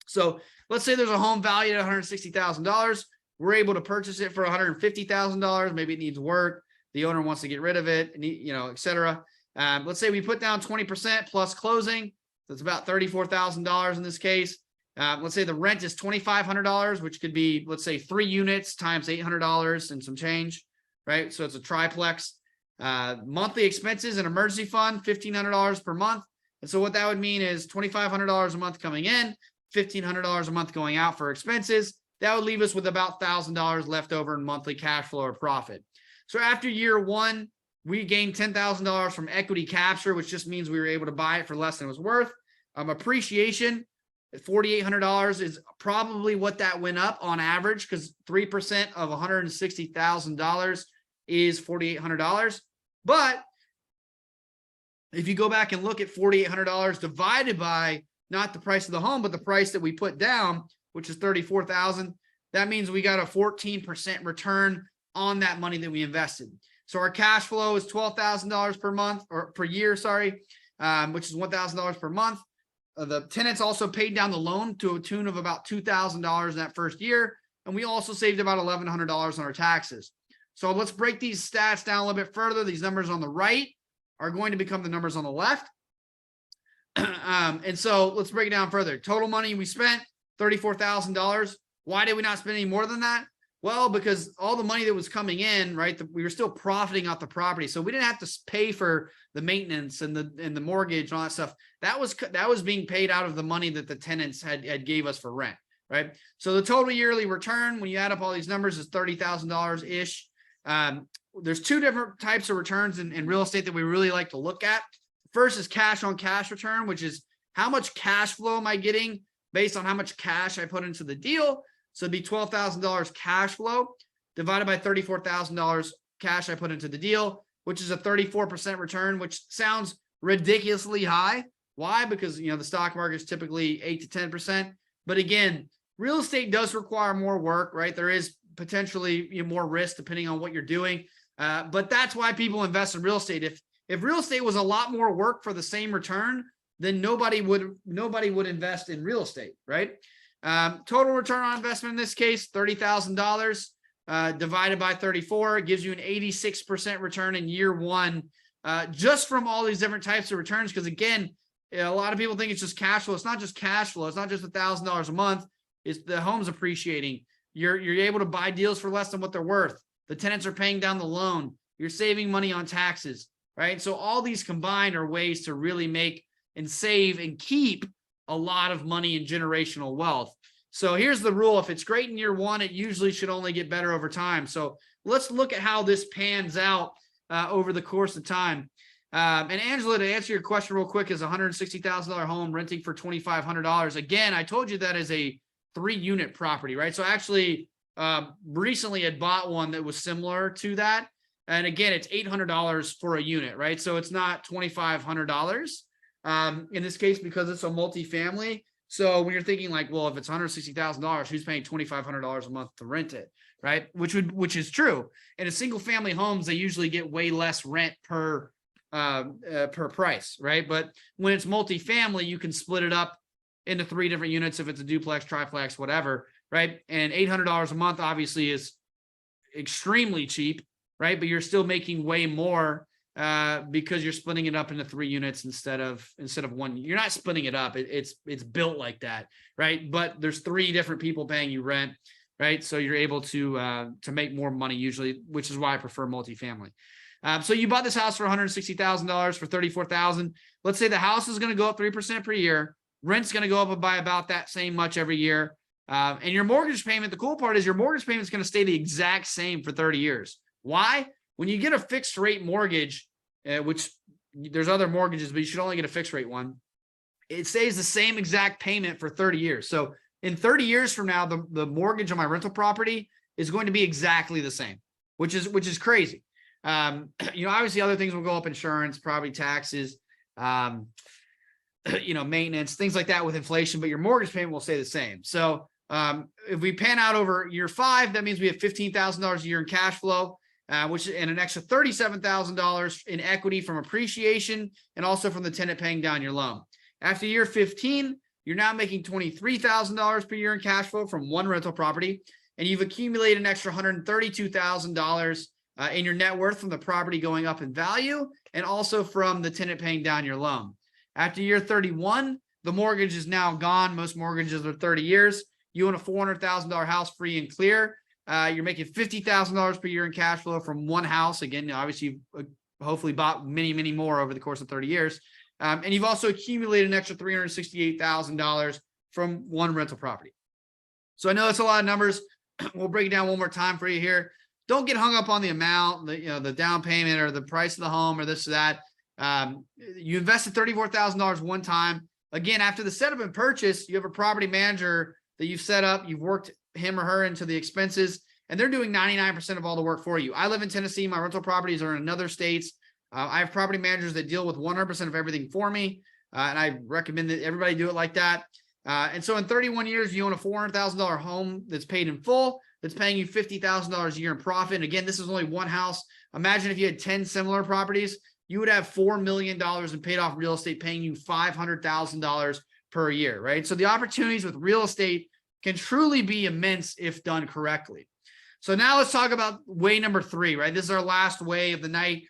So let's say there's a home valued at $160,000. We're able to purchase it for $150,000. Maybe it needs work. The owner wants to get rid of it, and et cetera. Let's say we put down 20% plus closing. That's about $34,000 in this case. Let's say the rent is $2,500, which could be, let's say 3 units times $800 and some change, right? So it's a triplex. Monthly expenses and emergency fund, $1,500 per month. And so what that would mean is $2,500 a month coming in, $1,500 a month going out for expenses. That would leave us with about $1,000 left over in monthly cash flow or profit. So after year 1, we gained $10,000 from equity capture, which just means we were able to buy it for less than it was worth. Appreciation at $4,800 is probably what that went up on average, because 3% of $160,000 is $4,800. But if you go back and look at $4,800 divided by not the price of the home, but the price that we put down, which is $34,000, that means we got a 14% return on that money that we invested. So our cash flow is $12,000 per month, or per year, sorry, which is $1,000 per month. The tenants also paid down the loan to a tune of about $2,000 in that first year. And we also saved about $1,100 on our taxes. So let's break these stats down a little bit further. These numbers on the right are going to become the numbers on the left. And so let's break it down further. Total money we spent, $34,000. Why did we not spend any more than that? Well, because all the money that was coming in, right, we were still profiting off the property. So we didn't have to pay for the maintenance and the mortgage and all that stuff. That was being paid out of the money that the tenants had gave us for rent, right? So the total yearly return, when you add up all these numbers, is $30,000-ish. There's 2 different types of returns in real estate that we really like to look at. First is cash on cash return, which is how much cash flow am I getting based on how much cash I put into the deal. So it'd be $12,000 cash flow divided by $34,000 cash I put into the deal, which is a 34% return, which sounds ridiculously high. Why? Because, the stock market is typically 8 to 10%. But again, real estate does require more work, right? There is potentially more risk depending on what you're doing. But that's why people invest in real estate. If real estate was a lot more work for the same return, then nobody would invest in real estate, right? Total return on investment in this case, $30,000 divided by 34 gives you an 86% return in year 1, just from all these different types of returns. Because again, a lot of people think it's just cash flow. It's not just cash flow. It's not just $1,000 a month. It's the home's appreciating. You're able to buy deals for less than what they're worth. The tenants are paying down the loan. You're saving money on taxes, right? So all these combined are ways to really make and save and keep a lot of money in generational wealth. So here's the rule. If it's great in year 1, it usually should only get better over time. So let's look at how this pans out over the course of time. And Angela, to answer your question real quick, is a $160,000 home renting for $2,500. Again, I told you that is a 3-unit property, right? So actually recently had bought one that was similar to that. And again, it's $800 for a unit, right? So it's not $2,500 in this case because it's a multifamily. So when you're thinking like, well, if it's $160,000, who's paying $2,500 a month to rent it, right? Which is true. In a single family homes, they usually get way less rent per price, right? But when it's multifamily, you can split it up into 3 different units if it's a duplex, triplex, whatever, right? And $800 a month obviously is extremely cheap, right? But you're still making way more because you're splitting it up into 3 units instead of 1. You're not splitting it up. It's built like that, right? But there's 3 different people paying you rent, right? So you're able to make more money usually, which is why I prefer multifamily. So you bought this house for $160,000 for $34,000. Let's say the house is going to go up 3% per year. Rent's going to go up by about that same much every year. And your mortgage payment, the cool part is your mortgage payment is going to stay the exact same for 30 years. Why? When you get a fixed rate mortgage, which there's other mortgages, but you should only get a fixed rate one, it stays the same exact payment for 30 years. So in 30 years from now, the mortgage on my rental property is going to be exactly the same, which is crazy. Obviously other things will go up, insurance, property taxes. maintenance, things like that with inflation, but your mortgage payment will stay the same. So if we pan out over year 5, that means we have $15,000 a year in cash flow, which and an extra $37,000 in equity from appreciation and also from the tenant paying down your loan. After year 15, you're now making $23,000 per year in cash flow from one rental property, and you've accumulated an extra $132,000 in your net worth from the property going up in value and also from the tenant paying down your loan. After year 31, the mortgage is now gone. Most mortgages are 30 years. You own a $400,000 house free and clear. You're making $50,000 per year in cash flow from one house. Again, obviously, you've hopefully bought many, many more over the course of 30 years. And you've also accumulated an extra $368,000 from one rental property. So I know that's a lot of numbers. We'll break it down one more time for you here. Don't get hung up on the amount, the down payment or the price of the home or this or that. You invested $34,000 one time. Again, after the setup and purchase, you have a property manager that you've set up. You've worked him or her into the expenses, and they're doing 99% of all the work for you. I live in Tennessee. My rental properties are in other states. I have property managers that deal with 100% of everything for me, and I recommend that everybody do it like that. And so in 31 years, you own a $400,000 home that's paid in full, that's paying you $50,000 a year in profit. And again, this is only one house. Imagine if you had 10 similar properties, you would have $4 million in paid off real estate paying you $500,000 per year, right? So the opportunities with real estate can truly be immense if done correctly. So now let's talk about way number 3, right? This is our last way of the night,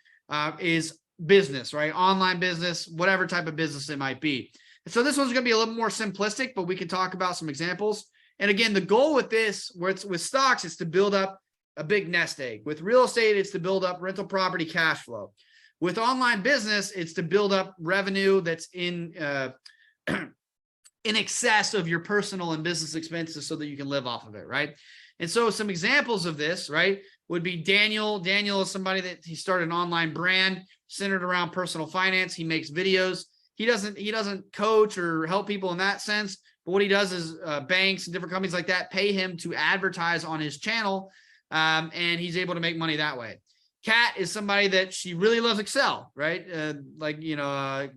is business, right? Online business, whatever type of business it might be. And so this one's going to be a little more simplistic, but we can talk about some examples. And again, the goal with this, where it's with stocks, is to build up a big nest egg. With real estate, it's to build up rental property cash flow. With online business, it's to build up revenue that's in excess of your personal and business expenses so that you can live off of it, right? And so some examples of this, right, would be Daniel. Daniel is somebody that he started an online brand centered around personal finance. He makes videos. He doesn't coach or help people in that sense, but what he does is banks and different companies like that pay him to advertise on his channel, and he's able to make money that way. Kat is somebody that she really loves Excel, right?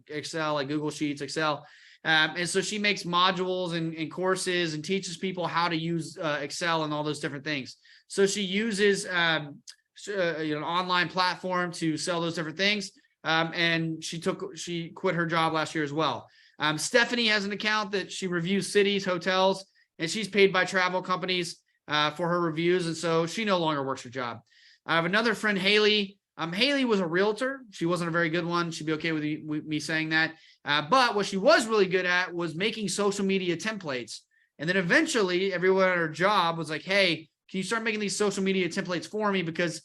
Excel, like Google Sheets, Excel. And so she makes modules and courses and teaches people how to use Excel and all those different things. So she uses an online platform to sell those different things. And she quit her job last year as well. Stephanie has an account that she reviews cities, hotels, and she's paid by travel companies for her reviews. And so she no longer works her job. I have another friend, Haley. Haley was a realtor. She wasn't a very good one. She'd be okay with me saying that. But what she was really good at was making social media templates. And then eventually everyone at her job was like, hey, can you start making these social media templates for me? Because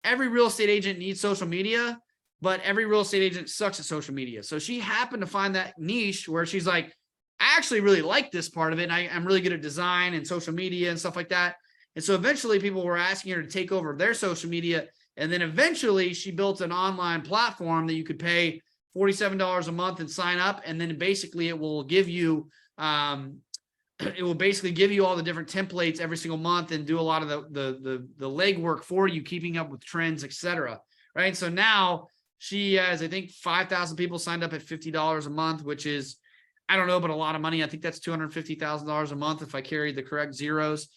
every real estate agent needs social media, but every real estate agent sucks at social media. So she happened to find that niche where she's like, I actually really like this part of it. And I'm really good at design and social media and stuff like that. And so eventually people were asking her to take over their social media. And then eventually she built an online platform that you could pay $47 a month and sign up. And then basically it will give you, all the different templates every single month and do a lot of the legwork for you, keeping up with trends, etc. Right. So now she has, I think, 5,000 people signed up at $50 a month, which is, I don't know, but a lot of money. I think that's $250,000 a month if I carry the correct zeros,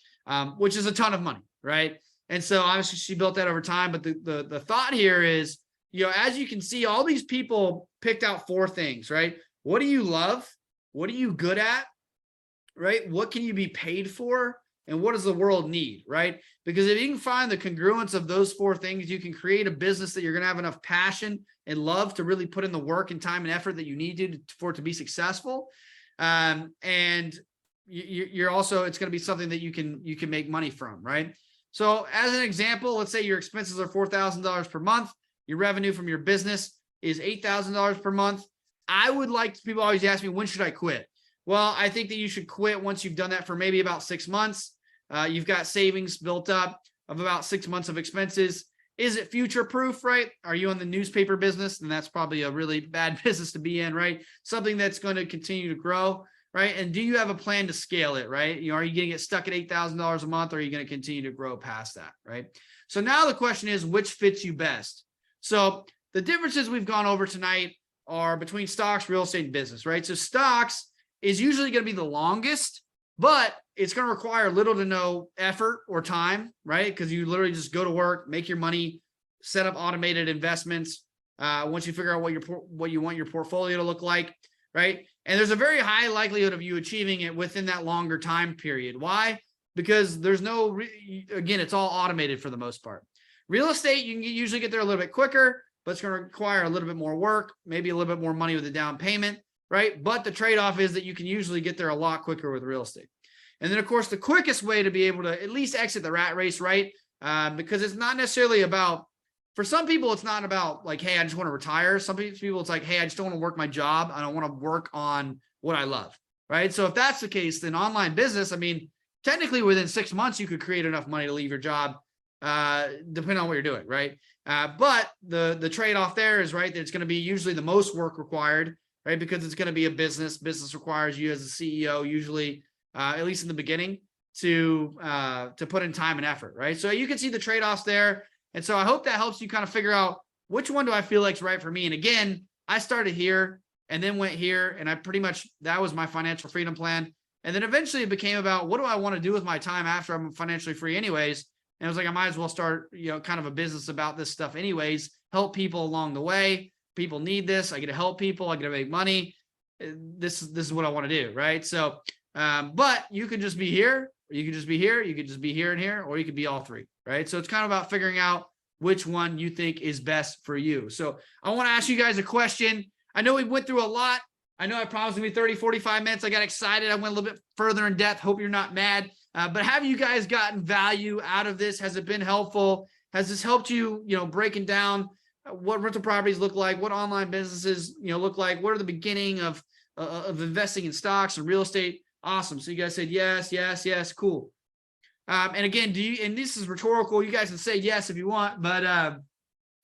which is a ton of money. Right. And so obviously she built that over time. But the thought here is, as you can see, all these people picked out 4 things, right? What do you love? What are you good at? Right? What can you be paid for? And what does the world need? Right? Because if you can find the congruence of those 4 things, you can create a business that you're going to have enough passion and love to really put in the work and time and effort that you need for it to be successful. And you're also, it's going to be something that you can make money from, right? So as an example, let's say your expenses are $4,000 per month. Your revenue from your business is $8,000 per month. People always ask me, when should I quit? Well, I think that you should quit once you've done that for maybe about 6 months. You've got savings built up of about 6 months of expenses. Is it future proof, right? Are you in the newspaper business? And that's probably a really bad business to be in, right? Something that's going to continue to grow, right? And do you have a plan to scale it, right? Are you going to get stuck at $8,000 a month, or are you going to continue to grow past that, right? So now the question is, which fits you best? So the differences we've gone over tonight are between stocks, real estate, and business, right? So stocks is usually going to be the longest, but it's going to require little to no effort or time, right? Because you literally just go to work, make your money, set up automated investments. Once you figure out what you want your portfolio to look like, right? And there's a very high likelihood of you achieving it within that longer time period. Why? Because there's no, again, it's all automated for the most part. Real estate, you can usually get there a little bit quicker, but it's going to require a little bit more work, maybe a little bit more money with a down payment, right? But the trade-off is that you can usually get there a lot quicker with real estate. And then, of course, the quickest way to be able to at least exit the rat race, right? Because it's not necessarily about, for some people, it's not about like, hey, I just want to retire. Some people, it's like, hey, I just don't want to work my job. I don't want to work on what I love, right? So if that's the case, then online business, I mean, technically within 6 months, you could create enough money to leave your job, depending on what you're doing, right? But the trade-off there is, right, that it's going to be usually the most work required, right? Because it's going to be a business. Business requires you as a CEO, usually, at least in the beginning, to put in time and effort, right? So you can see the trade-offs there. And so I hope that helps you kind of figure out which one do I feel like is right for me. And again, I started here and then went here, and I pretty much, that was my financial freedom plan. And then eventually it became about, what do I want to do with my time after I'm financially free anyways? And I was like, I might as well start, kind of a business about this stuff anyways, help people along the way. People need this. I get to help people. I get to make money. This is what I want to do. Right. So, but you can just be here, or you could just be here. You could just be here and here, or you could be all three. Right. So it's kind of about figuring out which one you think is best for you. So I want to ask you guys a question. I know we went through a lot. I know I promised me 30, 45 minutes. I got excited. I went a little bit further in depth. Hope you're not mad. But have you guys gotten value out of this? Has it been helpful? Has this helped you, breaking down what rental properties look like, what online businesses, look like? What are the beginning of investing in stocks and real estate? Awesome. So you guys said yes, yes, yes. Cool. And again, and this is rhetorical. You guys can say yes if you want, but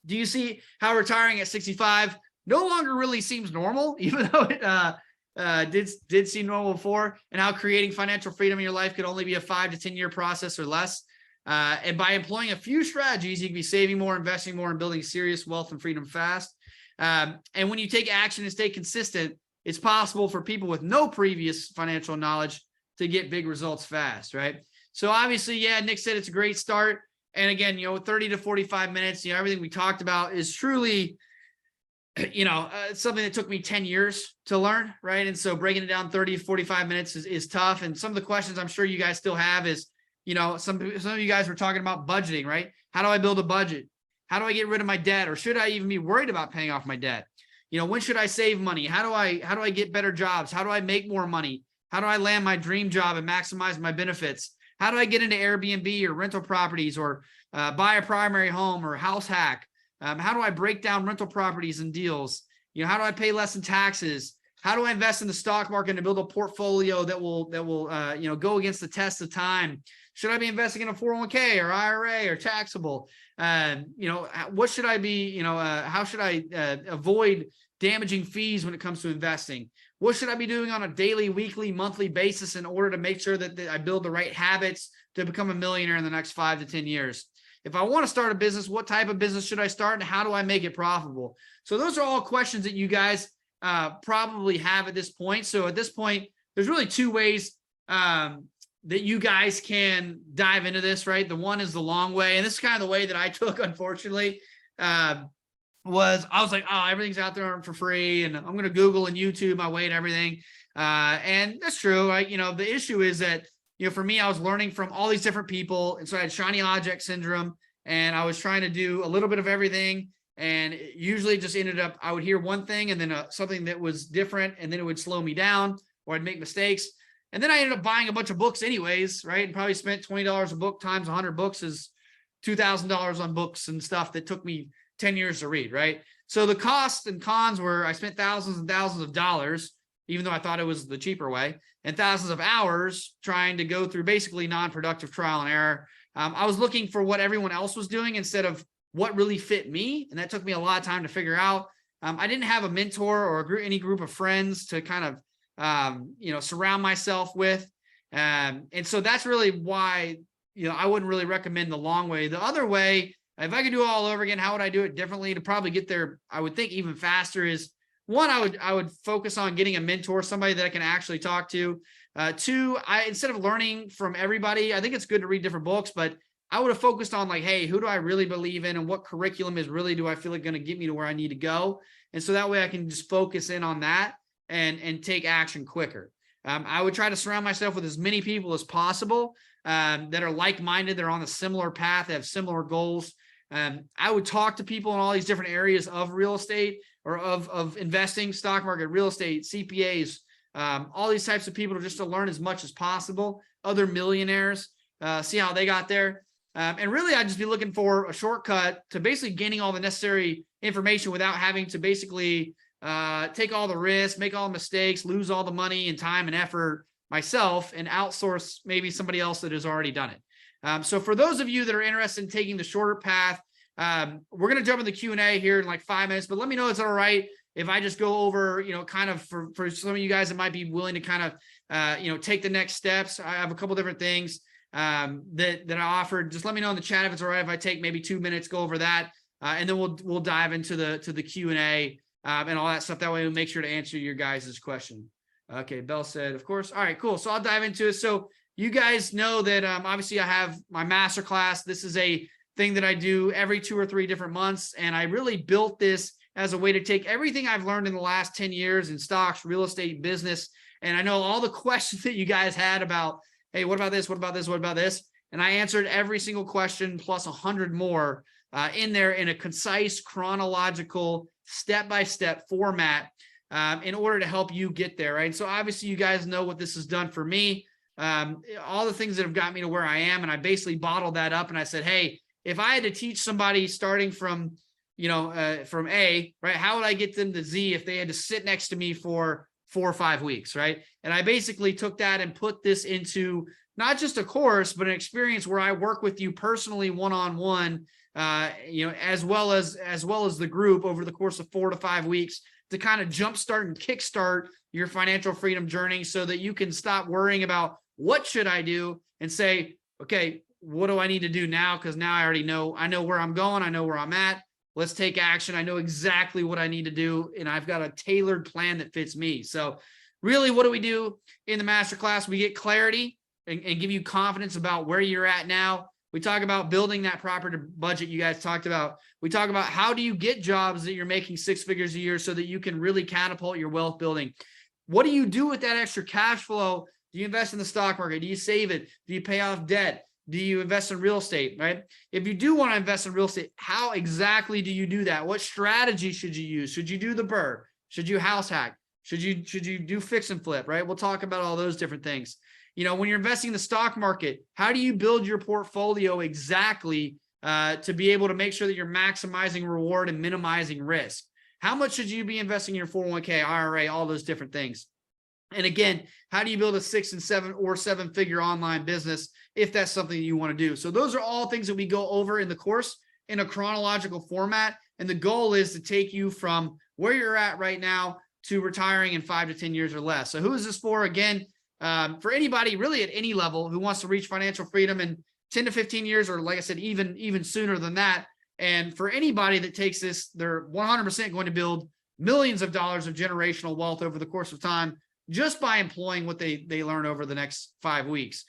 do you see how retiring at 65 no longer really seems normal, even though it did seem normal before, and how creating financial freedom in your life could only be a 5 to 10 year process or less. And by employing a few strategies, you can be saving more, investing more, and building serious wealth and freedom fast. And when you take action and stay consistent, it's possible for people with no previous financial knowledge to get big results fast, right? So obviously, yeah, Nick said it's a great start. And again, 30 to 45 minutes, everything we talked about is truly, something that took me 10 years to learn, right? And so breaking it down 30 to 45 minutes is tough. And some of the questions I'm sure you guys still have is, some of you guys were talking about budgeting, right? How do I build a budget? How do I get rid of my debt? Or should I even be worried about paying off my debt? When should I save money? How do I get better jobs? How do I make more money? How do I land my dream job and maximize my benefits? How do I get into Airbnb or rental properties, or buy a primary home or house hack? How do I break down rental properties and deals? How do I pay less in taxes? How do I invest in the stock market and build a portfolio that will go against the test of time? Should I be investing in a 401k or IRA or taxable? What should I be, how should I avoid damaging fees when it comes to investing? What should I be doing on a daily, weekly, monthly basis in order to make sure that I build the right habits to become a millionaire in the next 5 to 10 years? If I want to start a business, what type of business should I start, and how do I make it profitable? So those are all questions that you guys probably have at this point. So at this point, there's really two ways that you guys can dive into this, right? The one is the long way. And this is kind of the way that I took, unfortunately, I was like, oh, everything's out there for free, and I'm going to Google and YouTube my way to everything. And that's true. Right? The issue is that, for me, I was learning from all these different people. And so I had shiny object syndrome, and I was trying to do a little bit of everything. And it usually just ended up, I would hear one thing and then something that was different, and then it would slow me down, or I'd make mistakes. And then I ended up buying a bunch of books anyways, right? And probably spent $20 a book times 100 books is $2,000 on books and stuff that took me 10 years to read, right? So the costs and cons were, I spent thousands and thousands of dollars, even though I thought it was the cheaper way, and thousands of hours trying to go through basically non-productive trial and error. I was looking for what everyone else was doing instead of what really fit me. And that took me a lot of time to figure out. I didn't have a mentor or any group of friends to kind of, surround myself with. And so that's really why, I wouldn't really recommend the long way. The other way, if I could do it all over again, how would I do it differently to probably get there? I would think even faster is one, I would focus on getting a mentor, somebody that I can actually talk to. Two, instead of learning from everybody, I think it's good to read different books, but I would have focused on like, hey, who do I really believe in and what curriculum is really, do I feel like going to get me to where I need to go? And so that way I can just focus in on that and take action quicker. I would try to surround myself with as many people as possible that are like-minded. They're on a similar path, they have similar goals. I would talk to people in all these different areas of real estate or of investing, stock market, real estate, CPAs, all these types of people just to learn as much as possible, other millionaires, see how they got there. And really, I'd just be looking for a shortcut to basically gaining all the necessary information without having to basically take all the risks, make all the mistakes, lose all the money and time and effort myself and outsource maybe somebody else that has already done it. So for those of you that are interested in taking the shorter path, we're going to jump in the Q&A here in like 5 minutes, but let me know it's all right if I just go over, kind of for some of you guys that might be willing to kind of, take the next steps. I have a couple different things that I offered. Just let me know in the chat if it's all right if I take maybe 2 minutes, go over that, and then we'll dive into the Q&A and all that stuff. That way we'll make sure to answer your guys' question. Okay, Bell said, of course. All right, cool. So I'll dive into it. So you guys know that obviously I have my masterclass. This is a thing that I do every 2 or 3 different months. And I really built this as a way to take everything I've learned in the last 10 years in stocks, real estate, business. And I know all the questions that you guys had about, hey, what about this? What about this? What about this? And I answered every single question plus 100 more in there in a concise, chronological, step-by-step format in order to help you get there, right? So obviously you guys know what this has done for me, all the things that have got me to where I am. And I basically bottled that up and I said, hey, if I had to teach somebody starting from, from A, right, how would I get them to Z if they had to sit next to me for 4 or 5 weeks, right? And I basically took that and put this into not just a course, but an experience where I work with you personally, one-on-one, as well as the group over the course of 4 to 5 weeks to kind of jumpstart and kickstart your financial freedom journey so that you can stop worrying about what should I do and say, okay, what do I need to do now? Because now I already know, I know where I'm going. I know where I'm at. Let's take action. I know exactly what I need to do. And I've got a tailored plan that fits me. So really, what do we do in the masterclass? We get clarity and give you confidence about where you're at now. We talk about building that proper budget you guys talked about. We talk about how do you get jobs that you're making 6 figures a year so that you can really catapult your wealth building. What do you do with that extra cash flow? Do you invest in the stock market? Do you save it? Do you pay off debt? Do you invest in real estate, right? If you do want to invest in real estate, how exactly do you do that? What strategy should you use? Should you do the BRRRR? Should you house hack? Should you do fix and flip, right? We'll talk about all those different things. When you're investing in the stock market, how do you build your portfolio exactly to be able to make sure that you're maximizing reward and minimizing risk? How much should you be investing in your 401k, IRA, all those different things? And again, how do you build a 6 and 7 or 7 figure online business if that's something you want to do? So those are all things that we go over in the course in a chronological format. And the goal is to take you from where you're at right now to retiring in 5 to 10 years or less. So who is this for? Again, for anybody really at any level who wants to reach financial freedom in 10 to 15 years, or like I said, even sooner than that. And for anybody that takes this, they're 100% going to build millions of dollars of generational wealth over the course of time just by employing what they learn over the next 5 weeks.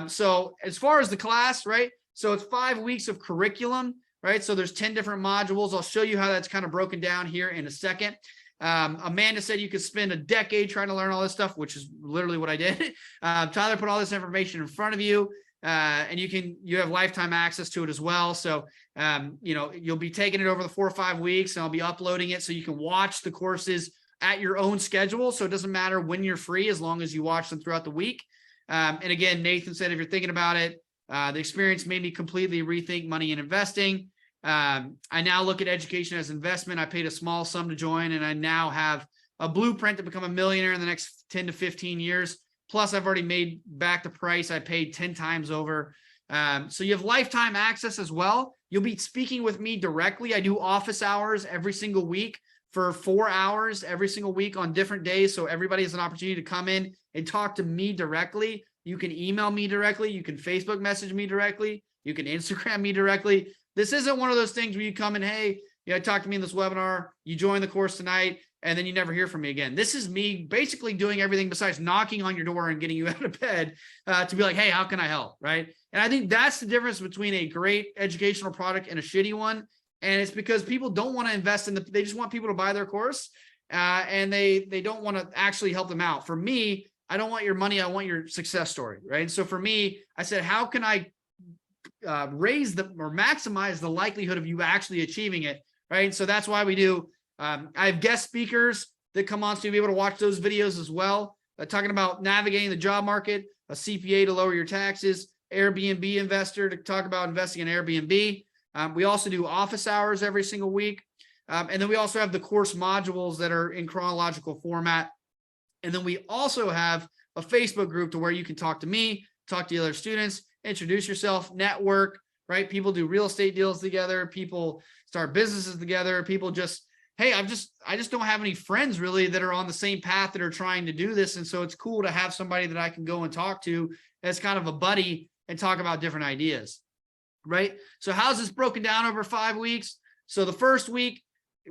So as far as the class, right? So it's 5 weeks of curriculum, right? So there's 10 different modules. I'll show you how that's kind of broken down here in a second. Amanda said you could spend a decade trying to learn all this stuff, which is literally what I did. Tyler put all this information in front of you, and you have lifetime access to it as well. So, you'll be taking it over the 4 or 5 weeks, and I'll be uploading it so you can watch the courses at your own schedule. So it doesn't matter when you're free, as long as you watch them throughout the week. And again, Nathan said, if you're thinking about it, the experience made me completely rethink money and investing. I now look at education as investment. I paid a small sum to join, and I now have a blueprint to become a millionaire in the next 10 to 15 years. Plus, I've already made back the price I paid 10 times over. So you have lifetime access as well. You'll be speaking with me directly. I do office hours every single week for 4 hours every single week on different days. So everybody has an opportunity to come in and talk to me directly. You can email me directly. You can Facebook message me directly. You can Instagram me directly. This isn't one of those things where you come and, hey, talk to me in this webinar. You join the course tonight, and then you never hear from me again. This is me basically doing everything besides knocking on your door and getting you out of bed to be like, hey, how can I help? Right. And I think that's the difference between a great educational product and a shitty one. And it's because people don't want to invest they just want people to buy their course and they don't want to actually help them out. For me, I don't want your money. I want your success story. Right. And so for me, I said, how can I raise or maximize the likelihood of you actually achieving it? Right. So that's why we do. I have guest speakers that come on, so you'll be able to watch those videos as well, talking about navigating the job market, a CPA to lower your taxes, Airbnb investor to talk about investing in Airbnb. We also do office hours every single week. And then we also have the course modules that are in chronological format. And then we also have a Facebook group to where you can talk to me, talk to the other students, introduce yourself, network, right? People do real estate deals together. People start businesses together. People just, hey, I just don't have any friends really that are on the same path that are trying to do this. And so it's cool to have somebody that I can go and talk to as kind of a buddy and talk about different ideas, right? So how's this broken down over 5 weeks? So the first week,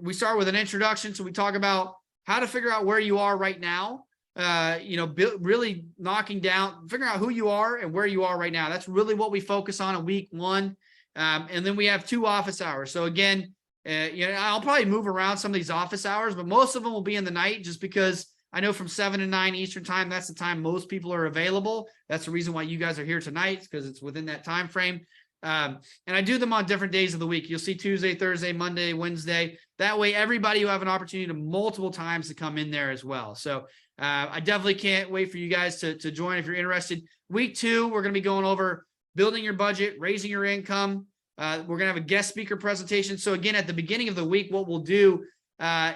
we start with an introduction. So we talk about how to figure out where you are right now, really figuring out who you are and where you are right now. That's really what we focus on in week 1. And then we have 2 office hours. So again, I'll probably move around some of these office hours, but most of them will be in the night just because I know from 7 to 9 Eastern time, that's the time most people are available. That's the reason why you guys are here tonight, because it's within that time frame. And I do them on different days of the week. You'll see Tuesday, Thursday, Monday, Wednesday. That way, everybody will have an opportunity to multiple times to come in there as well. So I definitely can't wait for you guys to join if you're interested. Week 2, we're going to be going over building your budget, raising your income. We're going to have a guest speaker presentation. So again, at the beginning of the week, what we'll do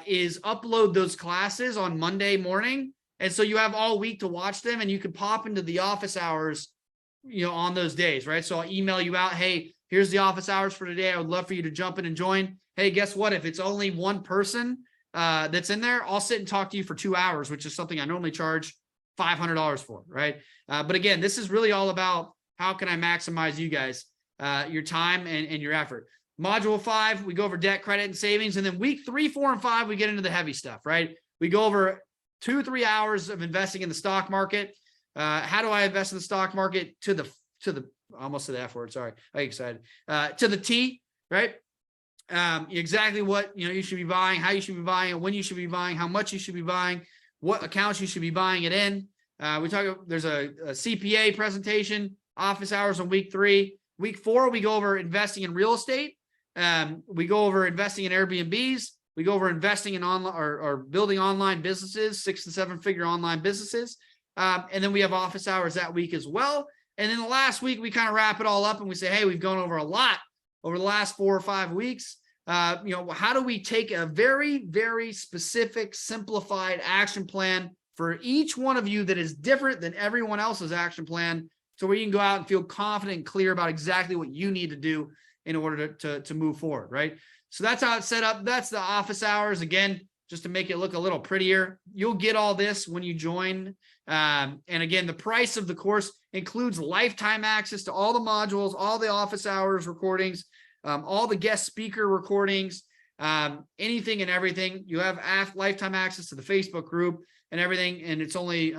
is upload those classes on Monday morning. And so you have all week to watch them, and you can pop into the office hours on those days, right? So I'll email you out, hey, here's the office hours for today. I would love for you to jump in and join. Hey, guess what? If it's only one person that's in there, I'll sit and talk to you for 2 hours, which is something I normally charge $500 for, right? But again, this is really all about how can I maximize you guys, your time and your effort. Module 5, we go over debt, credit, and savings. And then week 3, 4, and 5, we get into the heavy stuff, right? We go over 2-3 hours of investing in the stock market. How do I invest in the stock market to the I almost said the F word, sorry. I get excited. To the T, right? Exactly what you should be buying, how you should be buying it, when you should be buying, how much you should be buying, what accounts you should be buying it in. There's a CPA presentation, office hours on week 3. Week 4, we go over investing in real estate. We go over investing in Airbnbs. We go over investing in online or building online businesses, 6- to 7-figure online businesses. And then we have office hours that week as well. And then the last week, we kind of wrap it all up and we say, hey, we've gone over a lot over the last 4 or 5 weeks. How do we take a very, very specific, simplified action plan for each one of you that is different than everyone else's action plan, so where you can go out and feel confident and clear about exactly what you need to do in order to move forward, right? So that's how it's set up. That's the office hours. Again, just to make it look a little prettier. You'll get all this when you join. And again, the price of the course includes lifetime access to all the modules, all the office hours recordings, all the guest speaker recordings, anything and everything. You have lifetime access to the Facebook group and everything. And it's only,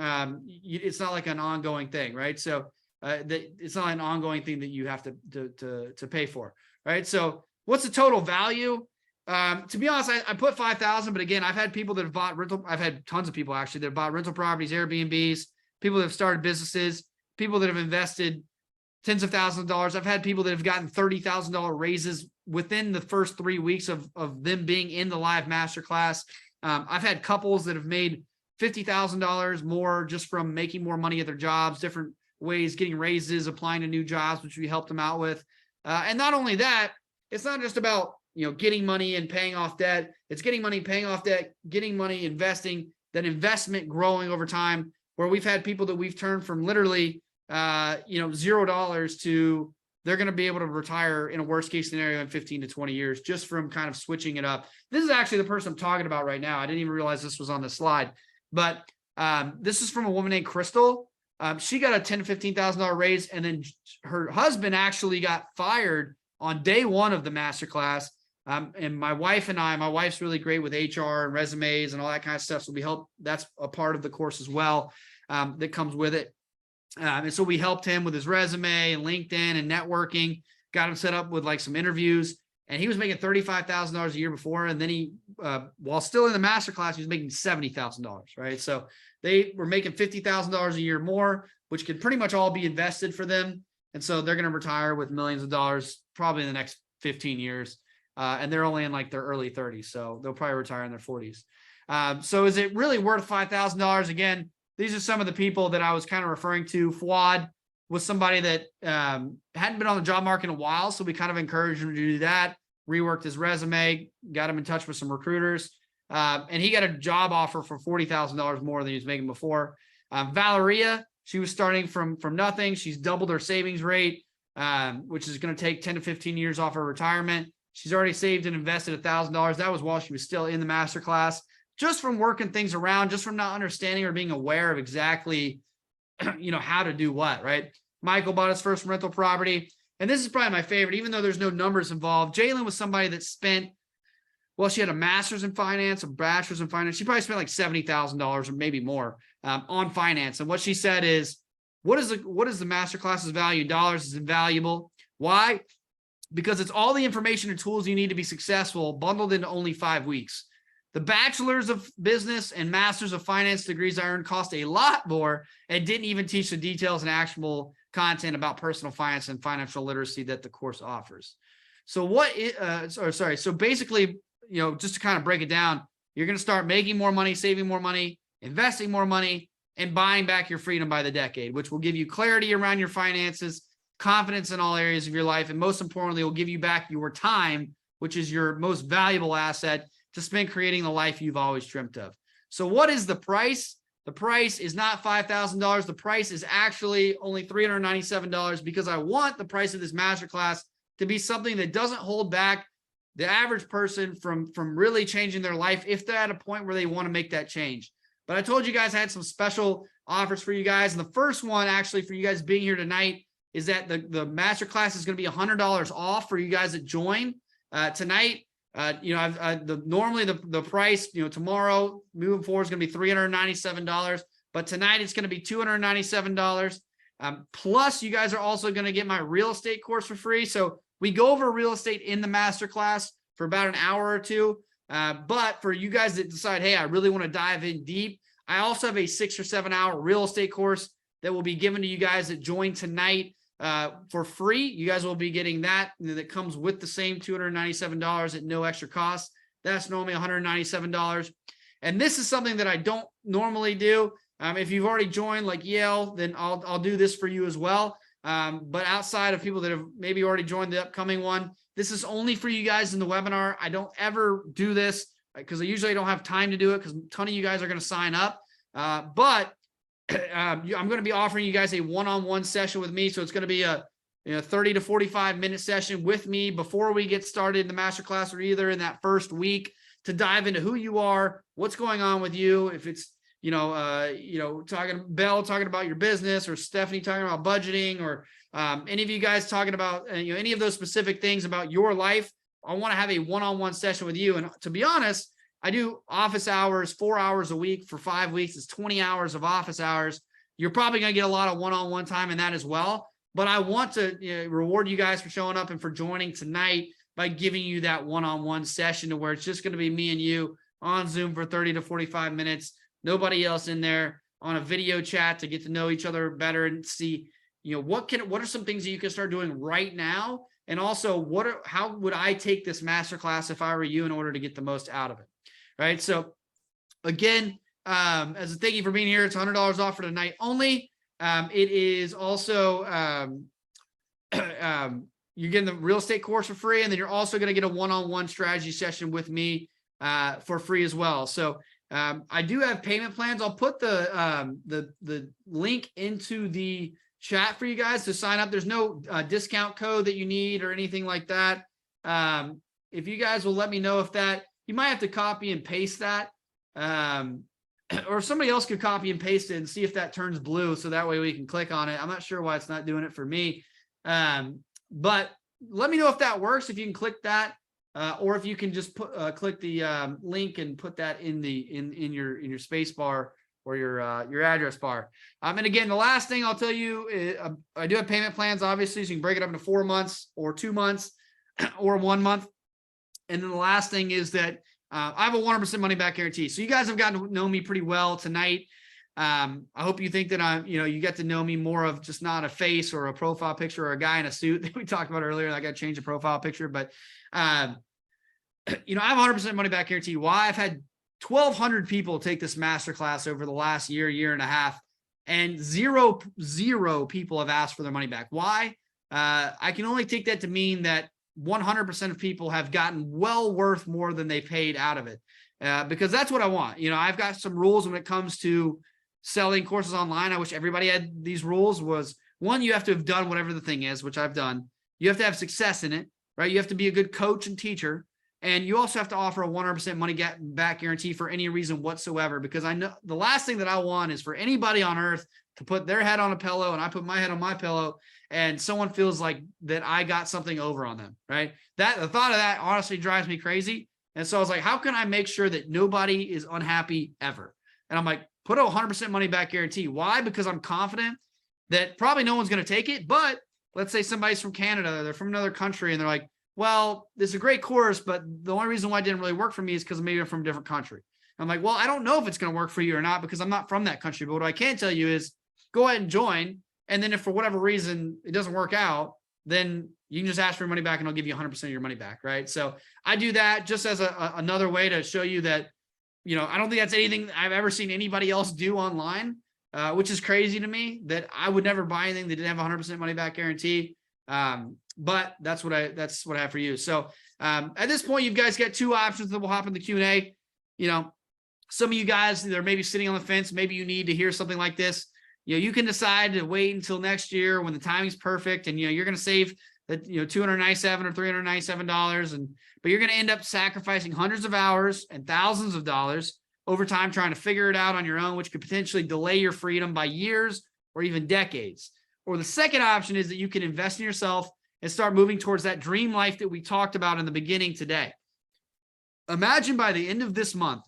it's not like an ongoing thing, right? So it's not an ongoing thing that you have to pay for, right? So what's the total value? To be honest, I put 5,000, but again, I've had people that have bought rental. I've had tons of people actually that have bought rental properties, Airbnbs, people that have started businesses, people that have invested tens of thousands of dollars. I've had people that have gotten $30,000 raises within the first 3 weeks of them being in the live masterclass. I've had couples that have made $50,000 more just from making more money at their jobs, different ways, getting raises, applying to new jobs, which we helped them out with. And not only that, it's not just about getting money and paying off debt. It's getting money, paying off debt, getting money, investing, that investment growing over time, where we've had people that we've turned from literally, $0 to they're going to be able to retire in a worst case scenario in 15 to 20 years, just from kind of switching it up. This is actually the person I'm talking about right now. I didn't even realize this was on the slide, but this is from a woman named Crystal. She got a $10,000 to $15,000 raise, and then her husband actually got fired on day 1 of the masterclass. And my wife's really great with HR and resumes and all that kind of stuff. So that's a part of the course as well, that comes with it. And so we helped him with his resume and LinkedIn and networking, got him set up with like some interviews, and he was making $35,000 a year before. And then he, while still in the masterclass, he was making $70,000, right? So they were making $50,000 a year more, which could pretty much all be invested for them. And so they're going to retire with millions of dollars probably in the next 15 years. And they're only in like their early 30s. So they'll probably retire in their 40s. So is it really worth $5,000? Again, these are some of the people that I was kind of referring to. Fuad was somebody that hadn't been on the job market in a while. So we kind of encouraged him to do that, reworked his resume, got him in touch with some recruiters. And he got a job offer for $40,000 more than he was making before. Valeria, she was starting from nothing. She's doubled her savings rate, which is going to take 10 to 15 years off her retirement. She's already saved and invested $1,000. That was while she was still in the masterclass, just from working things around, just from not understanding or being aware of exactly, how to do what, right? Michael bought his first rental property. And this is probably my favorite, even though there's no numbers involved. Jalen was somebody that spent, she had a master's in finance, a bachelor's in finance. She probably spent like $70,000 or maybe more on finance. And what she said is, what is the masterclass's value in dollars? Is invaluable. Why? Because it's all the information and tools you need to be successful bundled into only 5 weeks. The bachelor's of business and master's of finance degrees I earned cost a lot more and didn't even teach the details and actionable content about personal finance and financial literacy that the course offers. So so basically, just to kind of break it down, you're going to start making more money, saving more money, investing more money, and buying back your freedom by the decade, which will give you clarity around your finances, confidence in all areas of your life, and most importantly, will give you back your time, which is your most valuable asset to spend creating the life you've always dreamt of. So what is the price? The price is not $5,000. The price is actually only $397 because I want the price of this masterclass to be something that doesn't hold back the average person from really changing their life if they're at a point where they want to make that change. But I told you guys I had some special offers for you guys. And the first one actually for you guys being here tonight is that the masterclass is going to be $100 off for you guys that join tonight. Normally the price, tomorrow moving forward is going to be $397, but tonight it's going to be $297. Plus you guys are also going to get my real estate course for free. So we go over real estate in the masterclass for about an hour or two. But for you guys that decide, hey, I really want to dive in deep, I also have a 6 or 7 hour real estate course that will be given to you guys that join tonight for free. You guys will be getting that. That comes with the same $297 at no extra cost. That's normally $197. And this is something that I don't normally do. If you've already joined like Yale, then I'll do this for you as well. But outside of people that have maybe already joined the upcoming one, this is only for you guys in the webinar. I don't ever do this because I usually don't have time to do it because a ton of you guys are going to sign up. But I'm going to be offering you guys a one-on-one session with me. So it's going to be a 30 to 45 minute session with me before we get started in the masterclass, or either in that first week, to dive into who you are, what's going on with you. If it's, talking about your business, or Stephanie talking about budgeting, or any of you guys talking about, any of those specific things about your life, I want to have a one-on-one session with you. And to be honest, I do office hours, 4 hours a week for 5 weeks. It's 20 hours of office hours. You're probably going to get a lot of one-on-one time in that as well. But I want to reward you guys for showing up and for joining tonight by giving you that one-on-one session to where it's just going to be me and you on Zoom for 30 to 45 minutes. Nobody else in there, on a video chat to get to know each other better and see, what are some things that you can start doing right now? And also how would I take this masterclass if I were you in order to get the most out of it? Right. So again, as a thank you for being here, it's $100 off for tonight only. It is also, you're getting the real estate course for free. And then you're also going to get a one-on-one strategy session with me for free as well. So I do have payment plans. I'll put the link into the chat for you guys to sign up. There's no discount code that you need or anything like that. If you guys will let me know if that, you might have to copy and paste that, or if somebody else could copy and paste it and see if that turns blue, so that way we can click on it. I'm not sure why it's not doing it for me, but let me know if that works. If you can click that, or if you can just click the link and put that in your space bar or your address bar. And again, the last thing I'll tell you is I do have payment plans, obviously, so you can break it up into 4 months or 2 months or 1 month. And then the last thing is that I have a 100% money back guarantee. So you guys have gotten to know me pretty well tonight. I hope you think that you get to know me more of just not a face or a profile picture or a guy in a suit that we talked about earlier. I got to change the profile picture, but I have 100% money back guarantee. Why? I've had 1,200 people take this masterclass over the last year and a half, and zero people have asked for their money back. Why? I can only take that to mean that 100% of people have gotten well worth more than they paid out of it, because that's what I want. I've got some rules when it comes to selling courses online. I wish everybody had these rules. Was one, you have to have done whatever the thing is, which I've done. You have to have success in it, right? You have to be a good coach and teacher. And you also have to offer a 100% money back guarantee for any reason whatsoever, because I know the last thing that I want is for anybody on earth to put their head on a pillow and I put my head on my pillow and someone feels like that I got something over on them, right? The thought of that honestly drives me crazy. And so I was like, how can I make sure that nobody is unhappy ever? And I'm like, put a 100% money back guarantee. Why? Because I'm confident that probably no one's going to take it. But let's say somebody's from Canada, they're from another country, and they're like, well, this is a great course, but the only reason why it didn't really work for me is because maybe I'm from a different country. I'm like, well, I don't know if it's going to work for you or not, because I'm not from that country. But what I can tell you is go ahead and join. And then if for whatever reason it doesn't work out, then you can just ask for your money back and I'll give you 100% of your money back, right? So I do that just as another way to show you that, I don't think that's anything I've ever seen anybody else do online, which is crazy to me, that I would never buy anything that didn't have 100% money back guarantee. But that's what I have for you. So at this point, you guys get 2 options that will hop in the Q&A. Some of you guys, they're maybe sitting on the fence. Maybe you need to hear something like this. You can decide to wait until next year when the timing's perfect, and you're going to save that $297 or $397, but you're going to end up sacrificing hundreds of hours and thousands of dollars over time trying to figure it out on your own, which could potentially delay your freedom by years or even decades. Or the second option is that you can invest in yourself and start moving towards that dream life that we talked about in the beginning today. Imagine by the end of this month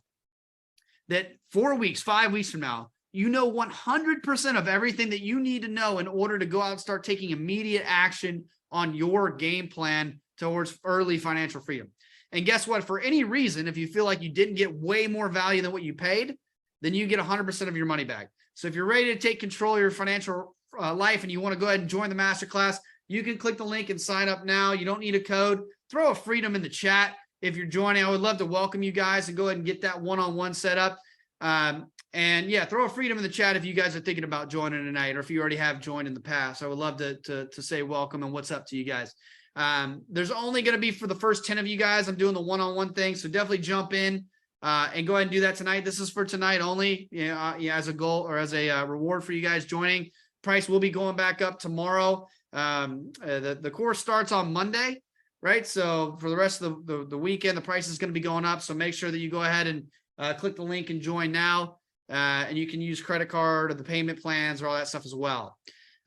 that 4 weeks, 5 weeks from now, 100% of everything that you need to know in order to go out and start taking immediate action on your game plan towards early financial freedom. And guess what? For any reason, if you feel like you didn't get way more value than what you paid, then you get 100% of your money back. So if you're ready to take control of your financial life and you want to go ahead and join the masterclass, you can click the link and sign up now. You don't need a code. Throw a freedom in the chat if you're joining. I would love to welcome you guys and go ahead and get that one-on-one set up. And yeah, throw a freedom in the chat if you guys are thinking about joining tonight, or if you already have joined in the past. I would love to say welcome and what's up to you guys. There's only going to be for the first 10 of you guys. I'm doing the one-on-one thing, so definitely jump in and go ahead and do that tonight. This is for tonight only, as a goal or as a reward for you guys joining. Price will be going back up tomorrow. The course starts on Monday, right? So for the rest of the weekend, the price is going to be going up. So make sure that you go ahead and click the link and join now. And you can use credit card or the payment plans or all that stuff as well.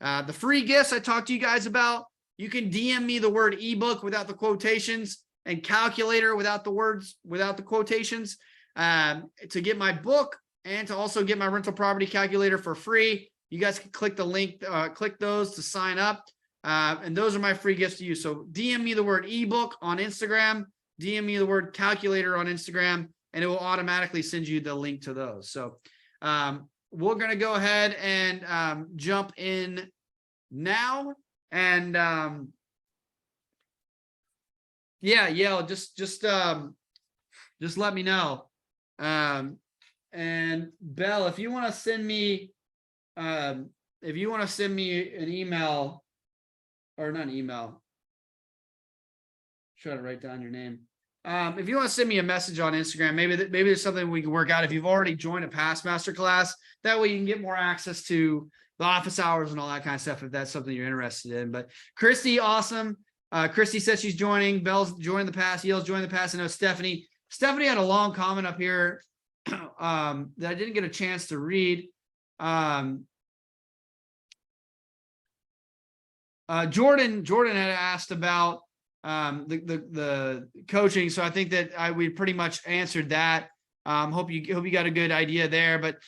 The free gifts I talked to you guys about, you can DM me the word ebook without the quotations and calculator without the words, without the quotations, to get my book and to also get my rental property calculator for free. You guys can click the link, click those to sign up. And those are my free gifts to you. So DM me the word ebook on Instagram, DM me the word calculator on Instagram, and it will automatically send you the link to those. So we're going to go ahead and jump in now. And just let me know. And Belle, if you want to send me an email, or not an email, try to write down your name. If you want to send me a message on Instagram, maybe there's something we can work out. If you've already joined a past masterclass, that way you can get more access to the office hours and all that kind of stuff, if that's something you're interested in. But Christy, awesome. Christy says she's joining. Belle's joined the past. Yale's joined the past. I know Stephanie had a long comment up here that I didn't get a chance to read. Jordan had asked about the coaching. So I think that we pretty much answered that. Hope you got a good idea there. But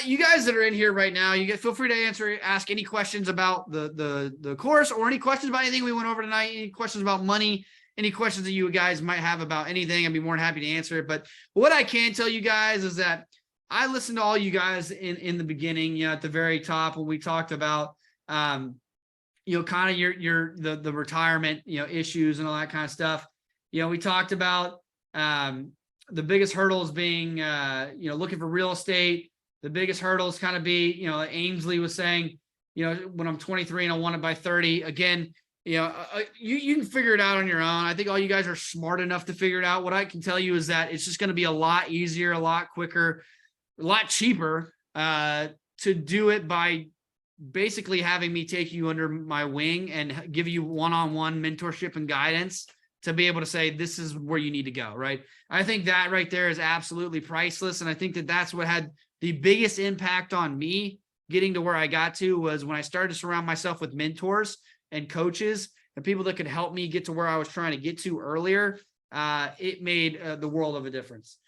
you guys that are in here right now, feel free to ask any questions about the course, or any questions about anything we went over tonight. Any questions about money, any questions that you guys might have about anything. I'd be more than happy to answer it. But what I can tell you guys is that I listened to all you guys in the beginning, at the very top, when we talked about, kind of the retirement, issues and all that kind of stuff. We talked about, the biggest hurdles being, looking for real estate. The biggest hurdles kind of be, like Ainsley was saying, when I'm 23 and I want it by 30, again, you can figure it out on your own. I think all you guys are smart enough to figure it out. What I can tell you is that it's just going to be a lot easier, a lot quicker, a lot cheaper, to do it by basically having me take you under my wing and give you one-on-one mentorship and guidance to be able to say, this is where you need to go. Right. I think that right there is absolutely priceless. And I think that that's what had the biggest impact on me getting to where I got to, was when I started to surround myself with mentors and coaches and people that could help me get to where I was trying to get to earlier. It made the world of a difference.